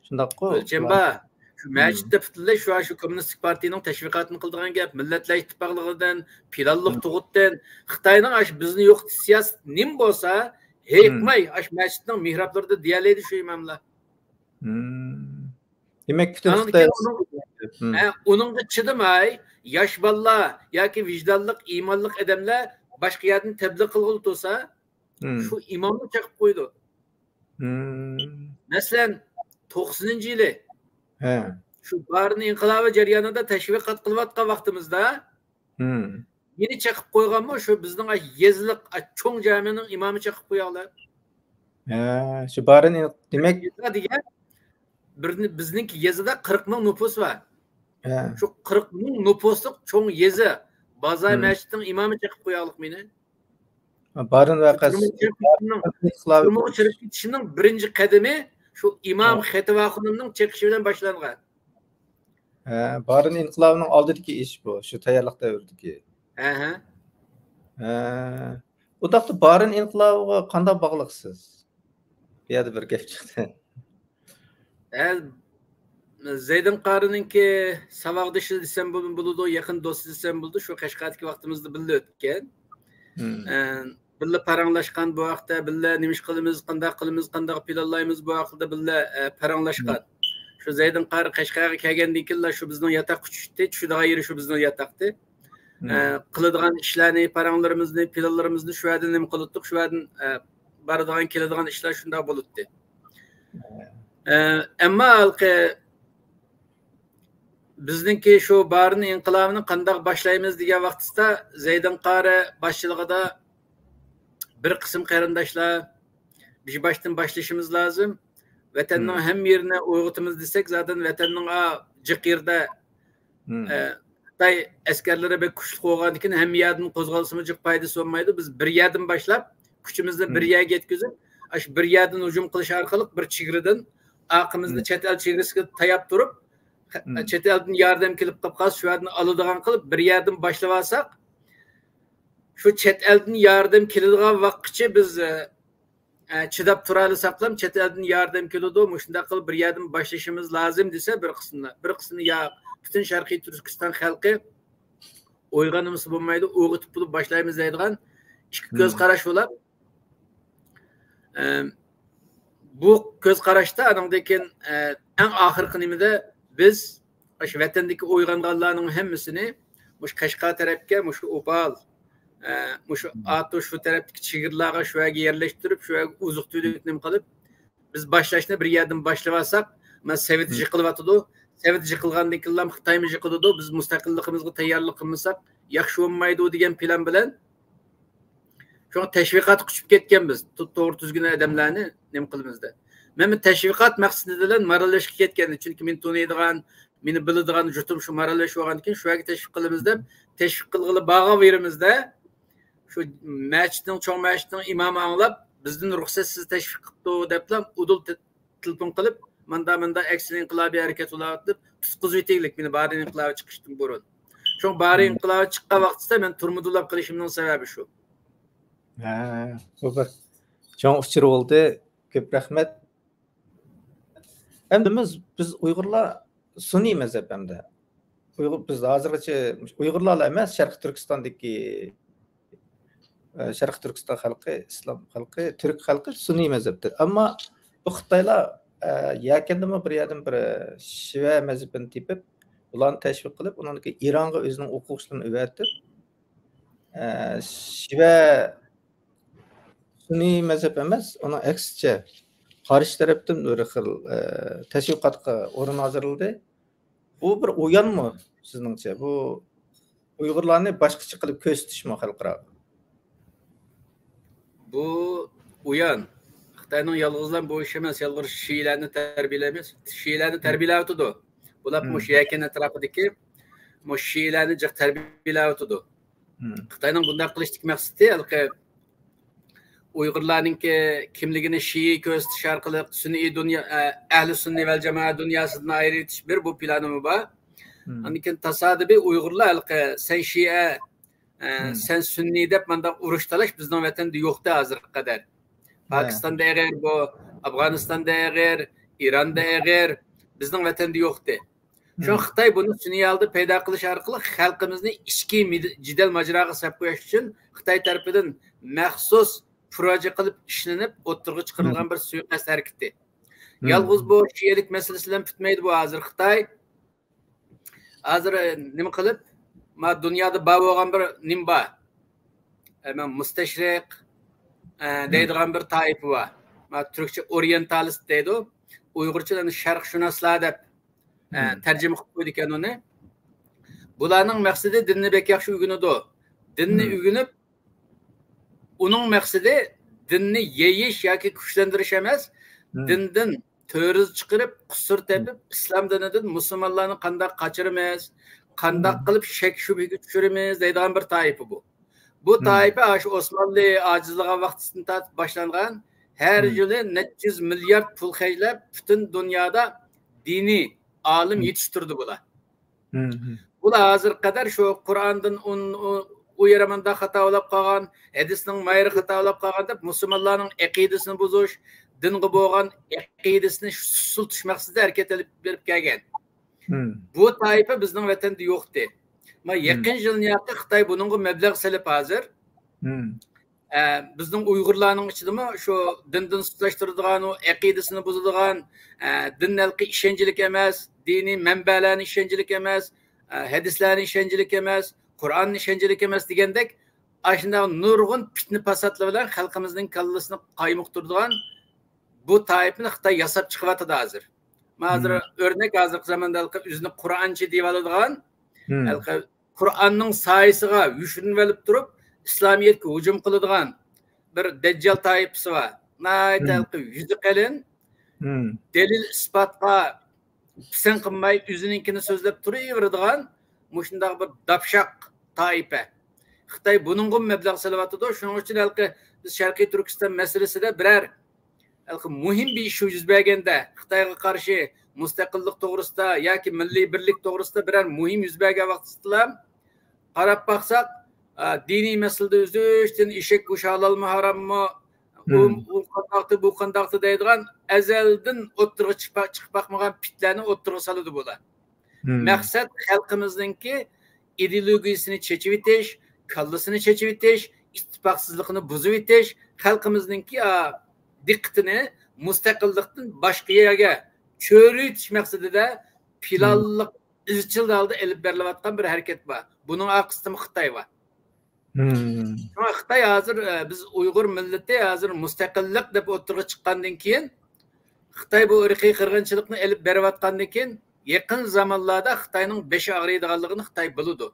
Shundoq-ku. O'lcham bor. Şu mecliste butunlay şu Komünistik Parti'nin teşvikatını kıldırgan gap, Milletler İttifaklıqdan, pilallık tuğutdan, Xitayning bizni yo'q siyaset nim bo'lsa, hekmay meclisning mihraplarida diyaleydi şu imamlar. Demek bütün Xitay onunga chidamay, yosh bolalar yoki vijdonliq, iymonliq odamlar boshqa yerdan tabliğ qilg'ili bo'lsa, şu imomni chaqib qo'ydi. Masalan, 90-yili şu barın inqilobi jarayonida tashviqot qilayotgan vaqtimizda meni chaqib qo'yganmi shu bizning yezliq cho'ng jamining imomi chaqib qo'yaqlar. Shu barın demak degan bizning yezida 40 ming nüfus var. Şu 40 ming nüfuslik cho'ng yezi Bozor masjidining imomi chaqib qo'yaqliq meni. Barın vaqasi chiqishning birinchi qadami şu imam Xetivaxunumning chiqishi bilan boshlangan. Barın inqilobning oldidagi ish bu, shu tayyorliq davridagi. Bu daqda barın inqilobiga qanday bog'liqsiz? Bu yerda bir gap chiqdi. Zeydin Qarininki saboqdoshi desam bo'ladi, yaqin do'sti desam bo'ladi, shu Qashqardagi vaqtimizda birga o'tgan. Birga paranglashgan bu vaqtda, birga nima ish qilamiz, qanday qilamiz, qanday planlaymiz bu vaqtda birga paranglashgan. Şu Zeydin Qari Qashqarga kelgandan keyin shu bizning yotoqqa tushdi, tushadigan yeri shu bizning yotoqdi. Qiladigan ishlarni, paranglarimizni, planlarimizni shu yerdan nima qildik, shu yerdan boradigan, keladigan ishlar shunday bo'ldi. Ammo halqa bizningki shu barın inqilobini qanday boshlaymiz degan vaqtda Zeydin Qari boshchiligida bir qism qarindoshlar biz boshdan boshlashimiz lozim. Vatanning ham yerini o'yg'itimiz desak, zaten vatanning jiqirda Xitoy askarlari bek kuchli qo'ygandan keyin ham yerdan qo'zg'alishimiz jiq foydasi bo'lmaydi. Biz bir yerdan boshlab, kuchimizni bir yerga yetkazib, shu bir yerdan hujum qilish orqali bir chegaradan aqimizni chet el chegarasiga tayab turib, chet eldan yordam kelib qolsa, shu yerdan oladigan qilib bir yerdan boshlab olsak, shu chet eldan yordam keladigan vaqtgacha biz chidab turali saqlam, chet eldan yordam keladi, shunday qilib bir yerdan boshlashimiz lozim desa bir qismini ya bütün Sharqiy Turkiston xalqi o'yganimiz bo'lmaydi, o'g'itib bo'lib boshlaymiz deydigan ikki ko'z qarash bo'lib, bu ko'z qarashda andan keyin eng oxirgi nimada biz shu vatandagi uyg'onganlarning hammasini mush Qashqar tarafga, mush Opal, mush Atosh shu tarafdagi chegirlarga shu yerga yerlashtirib, shu yerga uzuq-tuzuq nim qilib, biz boshlashni bir yerdan boshlab olsak, men Sovet yiqilyotdi. Sovet yiqilgandan keyin Xitoy yiqildi. Biz mustaqilligimizga tayyorlik qilmasak, yaxshi bo'lmaydi degan plan bilan şu teşviqat kuchib ketganmiz. To'g'ri tuzgun odamlarni nima qilamizda. Men teşviqat maqsadi bilan maralashga ketgan, chunki men taniydigan, meni biladigan jutum shu maralashib olgandan keyin shu yerga teşviq qilamiz deb, teşviq qilg'ili bag'a berimizda shu masjidning, cho'ng masjidning imomi anglab, bizdan ruxsatsiz teşviq qildi deblar, udul telefon qilib, manda aksini inqilobiy harakat ular deb tutqizib etaylik meni bari inqilobi chiqishdan burun. Shu bari inqilobi chiqqan vaqtda men turmudulab qilishimning sababi shu. Bu bir cho'ng uchur bo'ldi. Ko'p rahmat. Endi biz Uyg'urlar sunniy mazhab hamda. Biz hozirgacha Uyg'urlar emas, Sharq Turkistondagi Sharq Turkiston xalqi, islom xalqi, turk xalqi sunniy mazhabdir. Ammo bu Xitoylar yakindimi bir yerdan bir Shiva mazhabini tepib, ularni tashviq qilib, ularga Ironga o'zining o'quvchilarini o'rgatib, Shiva sunniy mazhab emas, onun aksicha qarshi tarafdan bir xil tashviqotga o'rin hozirladi. Bu bir o'yanmi sizningcha? Bu Uyg'urlarni boshqacha qilib ko'rsatishmi xalqaro? Bu o'yan. Xitoyning yolg'izlar bu ish emas, yolg'iz Shiilarni tarbiyalamaymiz. Shiilarni tarbiyalayotdi. Bular mush yakin atrofidagi mush Shiilarni jiq tarbiyalayotdi. Xitoyning bunday qilishlik maqsadi halqa Uyg'urlarning kimligini Şii ko'rsatish orqali sunniy dunyo, ahli sunniy vel jamoat dunyosidan ayritish bir bu planım var. Anikin tasodifiy Uyg'urlar halqa sen Şia, sen sunniy deb manda urush talash bizning vatanda yo'qda hozirga qadar. Pokistonda eğer bu, Afg'onistonda eğer, Ironda eğer bizning vatanda yo'qda. Şu Xitoy buni sunniy aldı paydo qilish orqali xalqimizni ichki jidal majroga solib qo'yish uchun Xitoy tarafidan maxsus proje qilib ishlanib o'tirg'i chiqarilgan bir suiqasd harakati. Yalnız bu Şiilik meselesi bilan bitmaydi bu hozir Xitoy. Hozir nima qilib, ma dunyoda bor bo'lgan bir nimba, men mustashriq deydigan bir toifa bor. Ma turkcha orientalist deydi. Uyg'urcha sharqshunoslar deb tarjima qilib qo'ydi ekan uni. Bularning maqsadi dinni bek yaxshi o'rganadi. Dinni o'rganib onun maqsadi dinni yeyish yoki kuchlantirish emas, dindan to'riz chiqarib, qusur tepib, islom dinidan musulmonlarni qanday qochiramiz, qanday qilib shak shubhaga tushiramiz deydigan bir toifa bu. Bu toifa shu Osmonli ojizlig'i vaqtidan tortib boshlangan, har yili 400 milliard pul xarjlab, butun dunyoda diniy olim yetishtirdi bular. Bular hozir qadar shu Qur'ondan u yeramanda xato olib qolgan, hadisning mayri xato olib qolgan deb musulmonlarning aqidasini buzish, dinga bo'lgan aqidasini sultish maqsadida harakat olib berib kelgan. Bu toifa bizning vatanda yo'qdi. Ma yaqin yillarda Xitoy buningga mablag' solib hozir bizning Uyg'urlarning ichidami shu dindan sutlashtiradigan, o aqidasini buzadigan, dinalqi ishonchlik emas, diniy manbalarni ishonchlik emas, hadislarni ishonchlik emas, Qur'onni ishonchlik emas degandek, ashunda nurg'un fitna fasodlar bilan xalqimizning kallasini qaymoqtiradigan bu toifani Xitoy yasab chiqyapti hozir. Hozir o'rnak hozirgi zamonda o'zini Qur'onchi deb oladigan, Qur'onning soyasiga yushinib olib turib, islomiyatga hujum qiladigan bir dajjal toifasi bor. Naytalqi yuzi qalin, delil isbotga pisan qilmay o'zininkini so'zlab turaveradigan mushundaq bir dapshaq toifa. Xitoy buningga mablag' solyapti. Shuning uchun biz Sharqiy Turkiston masalasida biror muhim bir ish yuz berganda Xitoyga qarshi mustaqillik to'g'risida yoki milliy birlik to'g'risida biror muhim yuz bergan vaqtida qarab baqsaq, diniy masalada o'zishdan eshak go'shti halalmi harammi, bu qandaqti deydigan azaldan o'ttirg'i chiqib baqmagan pitlarni o'ttirg'i soladi bular. Maqsad xalqimizningki ideologiyasini chechib etish, kallasini chechib etish, ittifoqsizlikni buzib etish, xalqimizningki diqqatini mustaqillikdan boshqa yerga cho'ritish maqsadida planliq izchil holda elib berilayotgan bir harakat bor. Buning orqasida Xitoy bor. Xitoy hozir biz Uyg'ur millati hozir mustaqillik deb o'tirg'i chiqqandan keyin Xitoy bu irqiy qirg'inchilikni elib berayotgandan keyin yaqin zamonlarda Xitoyning beshi og'riydiganligini Xitoy biladi.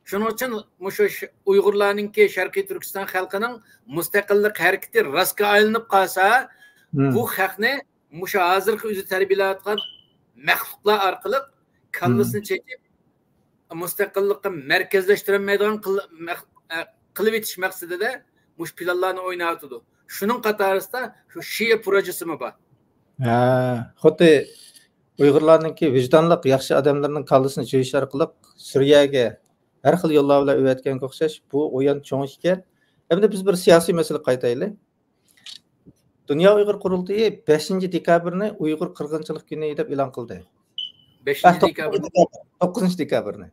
Shuning uchun mushu Uyg'urlarningki Sharqiy Turkiston xalqining mustaqillik harakati rostga aylanib qolsa, bu xalqni mushu hozirgi o'zi tarbiyalayotgan maxluqlar orqali kallasini chekib mustaqillikni markazlashtirolmaydigan qilib etish maqsadida mush planlarni o'ynatadi. Shuning qatorida shu Shia projesimi bor. Xuddi Uyg'urlarningki vijdonliq yaxshi odamlarning kallasini joyish orqali Suriyaga har xil yo'llar bilan o'tayotganga o'xshash bu o'yin cho'ng ekan. Endi biz bir siyosiy masala qaytaylik. Dünya Uyghur Qurultayı 5 dekabrni Uyghur qirg'inchilik kuni deb e'lon qildi. 5 dekabr 9 dekabrni.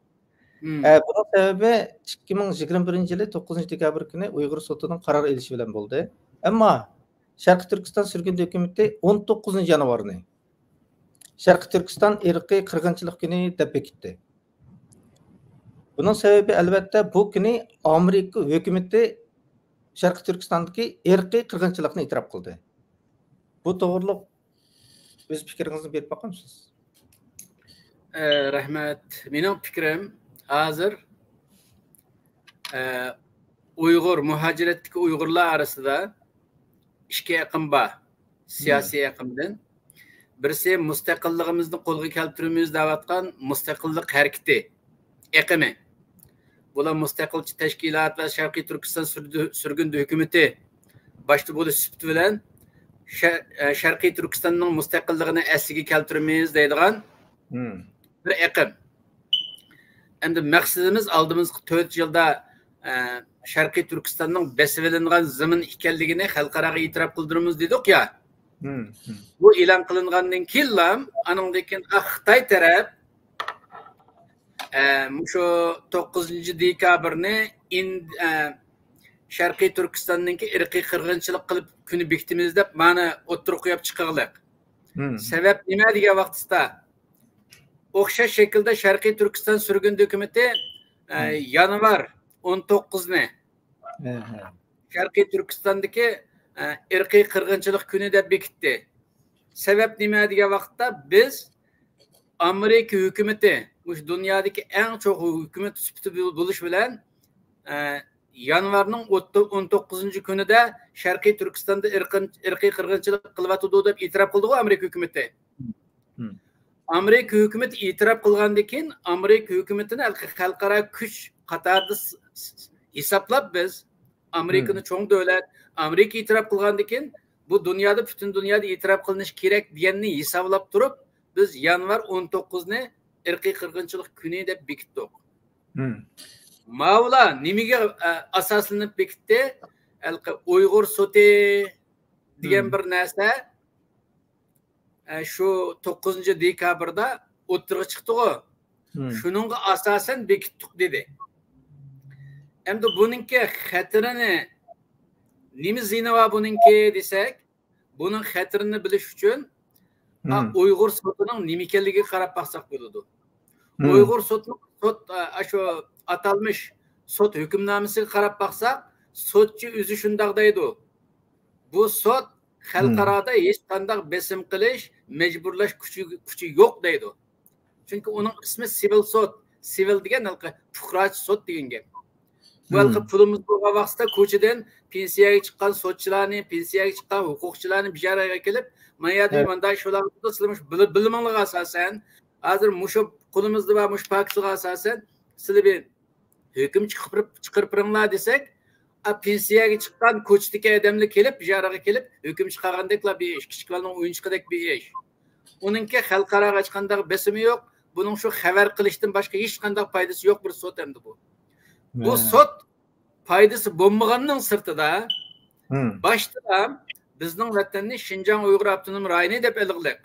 Bunun sebebi 2021 yılı 9 dekabr günü Uyghur sotunun karar elişi bilen buldu. Ama Şarkı Türkistan sürgün hükümeti 19 yanvarını Şarkı Türkistan irqi qirg'inchilik günü deb bekitdi. Bunun sebebi elbette bu günü Amerika hükümeti Şarkı Türkistan'daki irqi qirg'inchilikni itiraf qildi. Bu to'g'riliq o'z fikringizni berib bakar mısınız? Rahmat. Mening fikrim hozir Uyg'ur muhojiratdagi Uyg'urlar orasida ikki aqim bor. Siyosiy aqimdan birisi mustaqilligimizni qo'lga keltiramiz deyotgan mustaqillik harakati aqimi. Bular mustaqilchi tashkilot va Sharqiy Turkiston surgun hukumati boshda bo'lib sifat bilan Sharqiy Turkistonning mustaqilligini asliga keltiramiz deydigan bir aqim. Endi maqsadimiz oldimizgi 4 yilda Sharqiy Turkistonning besivilingan zamin ekanligini xalqaraga e'tirof qildiramiz dedik ya. Bu e'lon qilingandan keyin aningdan keyin Xitoy taraf şu 9 dekabrni Sharqiy Turkistondagi irqiy qirg'inchilik qilib kuni bekitimiz deb mana o'tirib qo'yib chiqarlik. Sabab nima degan vaqtda o'xshash shaklda Sharqiy Turkiston surgun hukumati yanvar 19ni Sharqiy Turkistondagi irqiy qirg'inchilik kuni deb bekitdi. Sabab nima degan vaqtda biz Amerika hukumati dünyadaki en çok hükümet süpütü buluş bilen yanvarning 19 günüde Sharqiy Turkistonda irqiy qirg'inchilik qilyapti deb e'tirof qildi Amerika hukumati. Amerika hukumati e'tirof qilgandan keyin Amerika hukumatini xalqaro kuch qatorida hisoblab biz Amerikani cho'ng davlat Amerika e'tirof qilgandan keyin bu dunyoda butun dunyoda e'tirof qilinishi kerak deganni hisoblab turib biz yanvar 19ni irqiy qirg'inchilik kuni deb bekitdik. Mavla nimaga asoslanib bekitdi? Uyg'ur soti degan bir narsa shu 9 dekabrda o'tirg'i chiqdi-ku. Shuningga asosan bekitdik dedi. Endi buningki xatirini nima zina va buningki desak, buning xatirini bilish uchun Uyg'ur sotining nima ekanligiga qarab baqsaq bo'ladi. Uyg'ur sot shu atalmış sot hukmnomasiga qarab baqsaq, sotchi o'zi shunday deydi. Bu sot xalqaroda hech qanday besim qilish, majburlash kuchi yo'q deydi. Chunki uning ismi civil sot. Civil degan fuqarochi sot degan gap. Bu pulimiz bo'lgan vaqtda ko'chadan pensiyaga chiqqan sotchilarni, pensiyaga chiqqan huquqchilarni bijaraga kelib, mana deyman shularni sizlar bilimingizga asosan, hozir mushu qo'limizda va mush paksiga asosan sizlar bir hukm chiqirpiringlar desak, pensiyaga chiqqan ko'chdagi odamlar kelib, bijaraga kelib, hukm chiqargandeklar bir ish, kichiklarning o'yinchiqidek bir ish. Uningki xalqaro hech qanday besimi yo'q. Buning shu xabar qilishdan boshqa hech qanday foydasi yo'q bir sot endi bu. Bu sot foydasi bo'lmaganning sirtida boshda bizning vatanni Şinjan Uyg'ur Avtonom rayoni deb ilg'liq.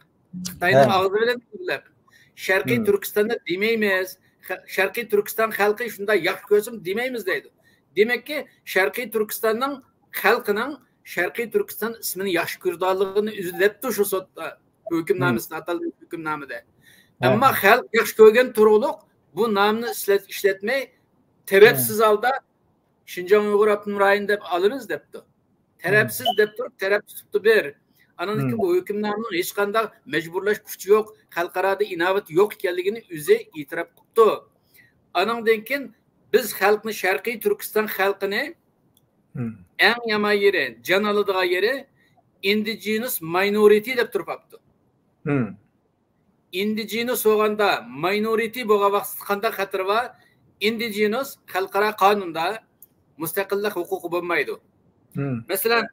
Xitoyning og'zi bilan ilg'liq. Sharqiy Turkistonda demaymiz. Sharqiy Turkiston xalqi shunday yaxshi ko'rsin demaymiz deydi. Demek ki Şarkı Türkistan'ın halkının Şarkı Türkistan ismini yaxşı ko'rganligini üzülepti şu sotda hükümnamesinde atalgan hükümnamede. Ama halk yaxşı ko'rgan turuluq bu namni işletmey terepsiz alda Şinjan Uyghur Abdunum Rayın deb alırız depti. Terepsiz dep turib terep tutuptu bir. Ananiki bu hükümnamının hech qanday mecburlash kuchi yo'q, xalqarada inovat yo'q ekanligini o'zi e'tirof qildi. Anandan keyin biz xalqni Sharqiy Turkiston xalqini eng yomon yeri, jon oladigan yeri indigenous minority deb turibdi. Indigenous bo'lganda minority bo'lgan vaqtda qanday xatar bor? Indigenous xalqaro qonunda mustaqillik huquqi bo'lmaydi. Masalan,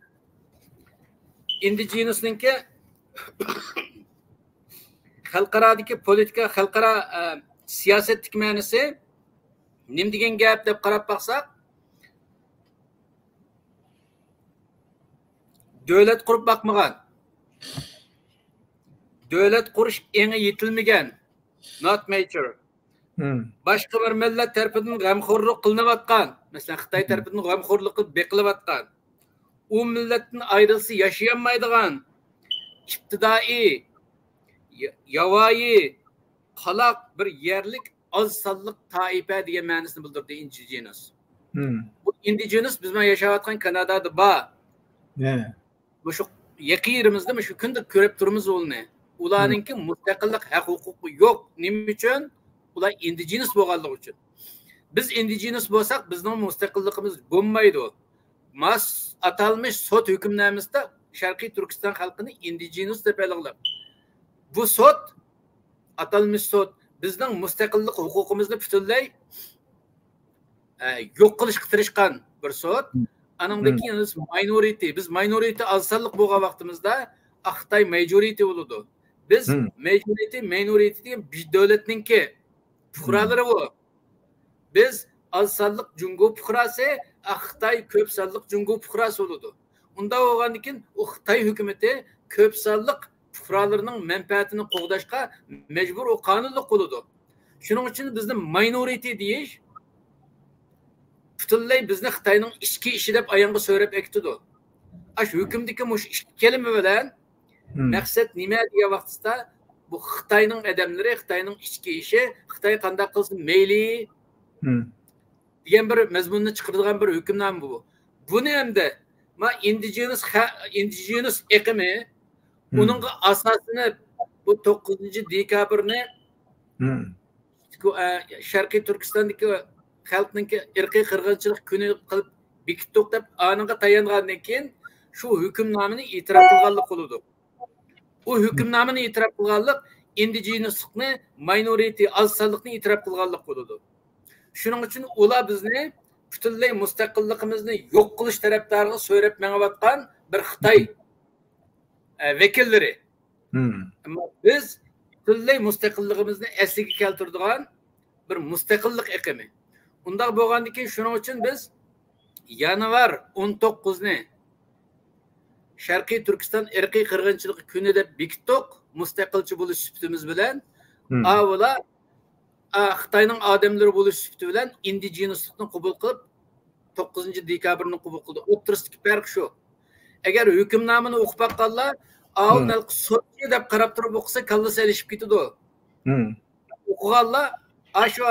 Indigenous'ninki xalqaradagi politika, xalqaro siyosatning ma'nosi nim degan gap deb qarab baqsaq, davlat qurib baqmagan, davlat qurish engi yetilmagan, not mature. Başqa bir millat tarafidan g'amxo'rlik qilinayotgan, masalan Xitoy tarafidan g'amxo'rlik qilib beqilayotgan, u millatdan ayrilsa yashayolmaydigan, ibtidoi, yavoyi, qaloq bir yerlik oz sonliq toifa degan ma'nosini bildirdi indigenous. Bu indigenous biz yashayotgan Kanadada bor. Bu shu yaqinimizda shu kunda ko'rib turimiz o'lni. Ularningki mustaqillik huquqi yo'q. Nima uchun? Ular indigenous bo'lganligi uchun. Biz indigenous bo'lsak, bizning mustaqilligimiz bo'lmaydi. Mas atalmış sot hükümlerimizde Şarkı Türkistan halkını indigenous deb e'lonlab. Bu sot atalmış sot bizning mustaqillik huquqimizni butunlay yo'q qilishga tirishgan bir sot. Anandaki minority, biz minority azsalliq bo'lgan vaqtimizda Xitoy majority bo'ladi. Biz minority degan bir davlatningki fuqarolari bu. Biz azsalliq Jungo fuqarosi, Xitoy ko'p sonliq Jungo fuqarosi bo'ladi. Unda bo'lgandan keyin u Xitoy hukumatı ko'p sonliq fuqarolarning manfaatini qo'g'dashga majbur o qonunliq bo'ladi. Shuning uchun bizni minority deyish butunlay bizni Xitoyning ichki ishi deb ayonga so'rab ekitdi. Ash hukmdagi mush ikki kelima bilan maqsad nima degan vaqtda bu Xitoyning odamlari, Xitoyning ichki ishi, Xitoy qanday qilsin mayli degan bir mazmunni chiqaradigan bir hukmnoma bu. Buni hamda ma indigenous iqimi uning asosini bu 9-dekabrni Sharqiy Turkistondagi xalqningki irqiy qirg'inchilik kuni qilib bekitdik deb aniga tayangandan keyin shu hukmnomani e'tirof qilganlik bo'ladi. U hukmnomani e'tirof qilganlik indigenouslukni, minority az sonliqni e'tirof qilganlik bo'ladi. Shuning uchun ular bizni butunlay mustaqilligimizni yo'q qilish tarafdoriga so'rab mengayotgan bir Xitoy vakillari. Ammo biz butunlay mustaqilligimizni asliga keltiradigan bir mustaqillik iqimi. Unda bo'lgandan keyin shuning uchun biz yanvar 19ni Sharqiy Turkiston irqiy qirg'inchilik kuni deb bekitdik, mustaqilchi bo'lish sifatimiz bilan. Avvalo Xitoyning odamlari bo'lish sifati bilan indigenouslukni qabul qilib 9-dekabrni qabul qildi. O'ttirishdagi farq shu. Agar hukmnomani o'qib baqqanlar, avval sotga deb qarab turib o'qisa, kallasi elishib ketadi. O'qiganlar shu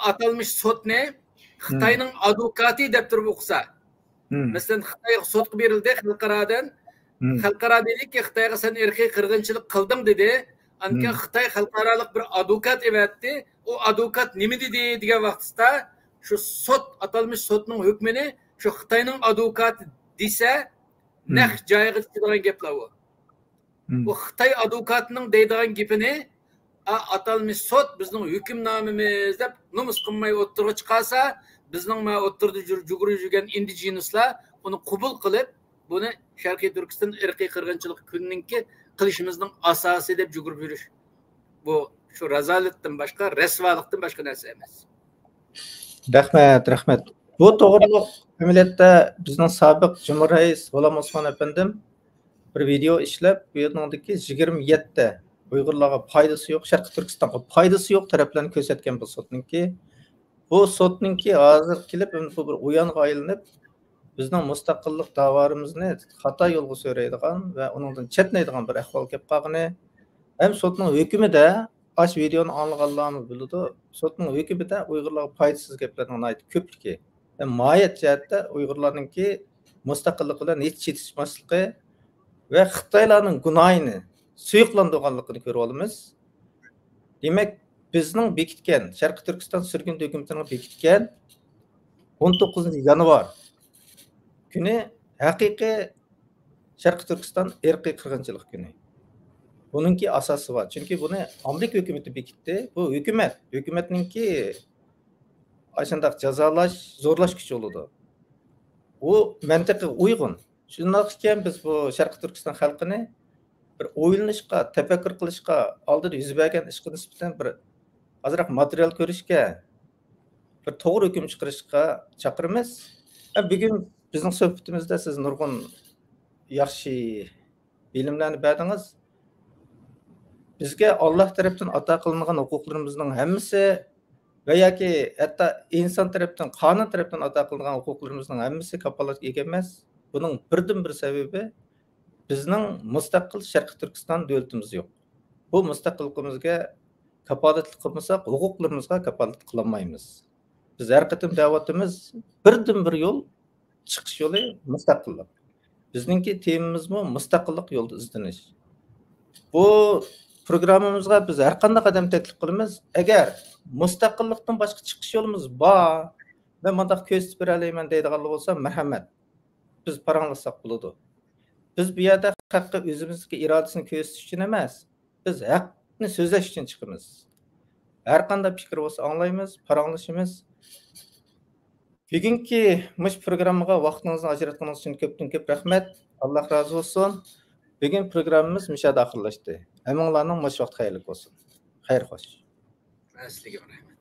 atalmış sotni Xitoyning advokati deb turib o'qisa. Masalan, Xitoyga sotga berildi xalqaradan. Xalqaro dediki, Xitoyga sen irqiy qirg'inchilik qilding dedi. Anki Xitoy xalqaroliq bir advokat evatdi. O advokat nima dedi degan vaqtda shu sot atalmış sotning hukmini shu Xitoyning advokati desa, naq joyiga chiqadigan gaplar bu. Bu Xitoy advokatining deydigan gapini atalmış sot bizning hukmnomamiz deb nomus qilmay o'tirib chiqarsa, bizning ma o'tirdi jugurib yurgan indigenuslar uni qabul qilib, buni Sharqiy Turkiston irqiy qirg'inchilik kunninki qilishimizning asosi deb jugurib yurish. Bu shu razolatdan boshqa, rasvolikdan boshqa narsa emas. Rahmat. Bu to'g'riliq amaliyotda bizning sobiq Cumhur rais G'ulom Usmon afandim bir video ishlab, bu yerdagi 27 Uyg'urlarga foydasi yo'q, Sharqiy Turkistonga foydasi yo'q taraflarni ko'rsatgan bu sotninki, bu sotninki hozir kelib bu bir o'yonga aylanib bizning mustaqillik davarimizni xato yo'lga so'raydigan va uningdan chetnaydigan bir ahvol kelib qolgani ham sotning hukmida ash videoni anlaganlarni biladi. Sotning hukmida Uyg'urlarga foydasiz gaplarni aytib ko'pligi. Moyat jihatda Uyg'urlarningki mustaqillik bilan hech yetishmasligi va Xitoylarning gunohini suyuqlandirganligini ko'rib olamiz. Demak, bizning bekitgan Sharqiy Turkiston sürgün hukumatining bekitgan 19 yanvar kuni haqiqiy Sharqiy Turkiston irqiy qirg'inchilik kuni. Buningki asosi bor. Chunki buni Amerika hukumati bekitdi. Bu hukumatningki ashundaq jazolash, zo'rlash kuchi bo'ladi. Bu mantiqqa uyg'un. Shundoq ekan biz bu Sharqiy Turkiston xalqini bir o'ylanishga, tafakkur qilishga, oldida yuz bergan ishga nisbatan bir azroq material ko'rishga, bir to'g'ri hukm chiqarishga chaqiramiz. Bugun bizning suhbatimizda siz nurg'un yaxshi bilimlarni berdingiz. Bizga Alloh tarafdan ato qilingan huquqlarimizning hammasi va yoki hatto inson tarafdan, qonun tarafdan ato qilingan huquqlarimizning hammasi kafolatga ega emas. Buning birdan-bir sababi bizning mustaqil Sharqiy Turkiston davlatimiz yo'q. Bu mustaqilligimizga kafolatlik qilmasak, huquqlarimizga kafolatlik qilolmaymiz. Biz har qatim da'vatimiz birdan-bir yo'l, chiqish yo'li mustaqillik. Bizningki temamizmi mustaqillik yo'lida izlanish. Bu programmamizga biz har qanday qadam taklif qilamiz. Agar mustaqillikdan boshqa chiqish yo'limiz bor va mundaq ko'rsatib bera olmayman deydiganlar bo'lsa, marhamat. Biz paranglashsak bo'ladi. Biz bu yerda haqqa o'zimizga irodasini ko'rsatish uchun emas, biz haqni so'zlash uchun chiqamiz. Har qanday fikr bo'lsa anglaymiz, paranglashamiz. Bugungi mush programmaga vaqtingizni ajratganingiz uchun ko'p rahmat. Alloh rozi bo'lsin. Bugun programmamiz mushada oxirlashdi. Hammanglarning mush vaqt xayrli bo'lsin. Xayr xo'sh. Asliga rahmat.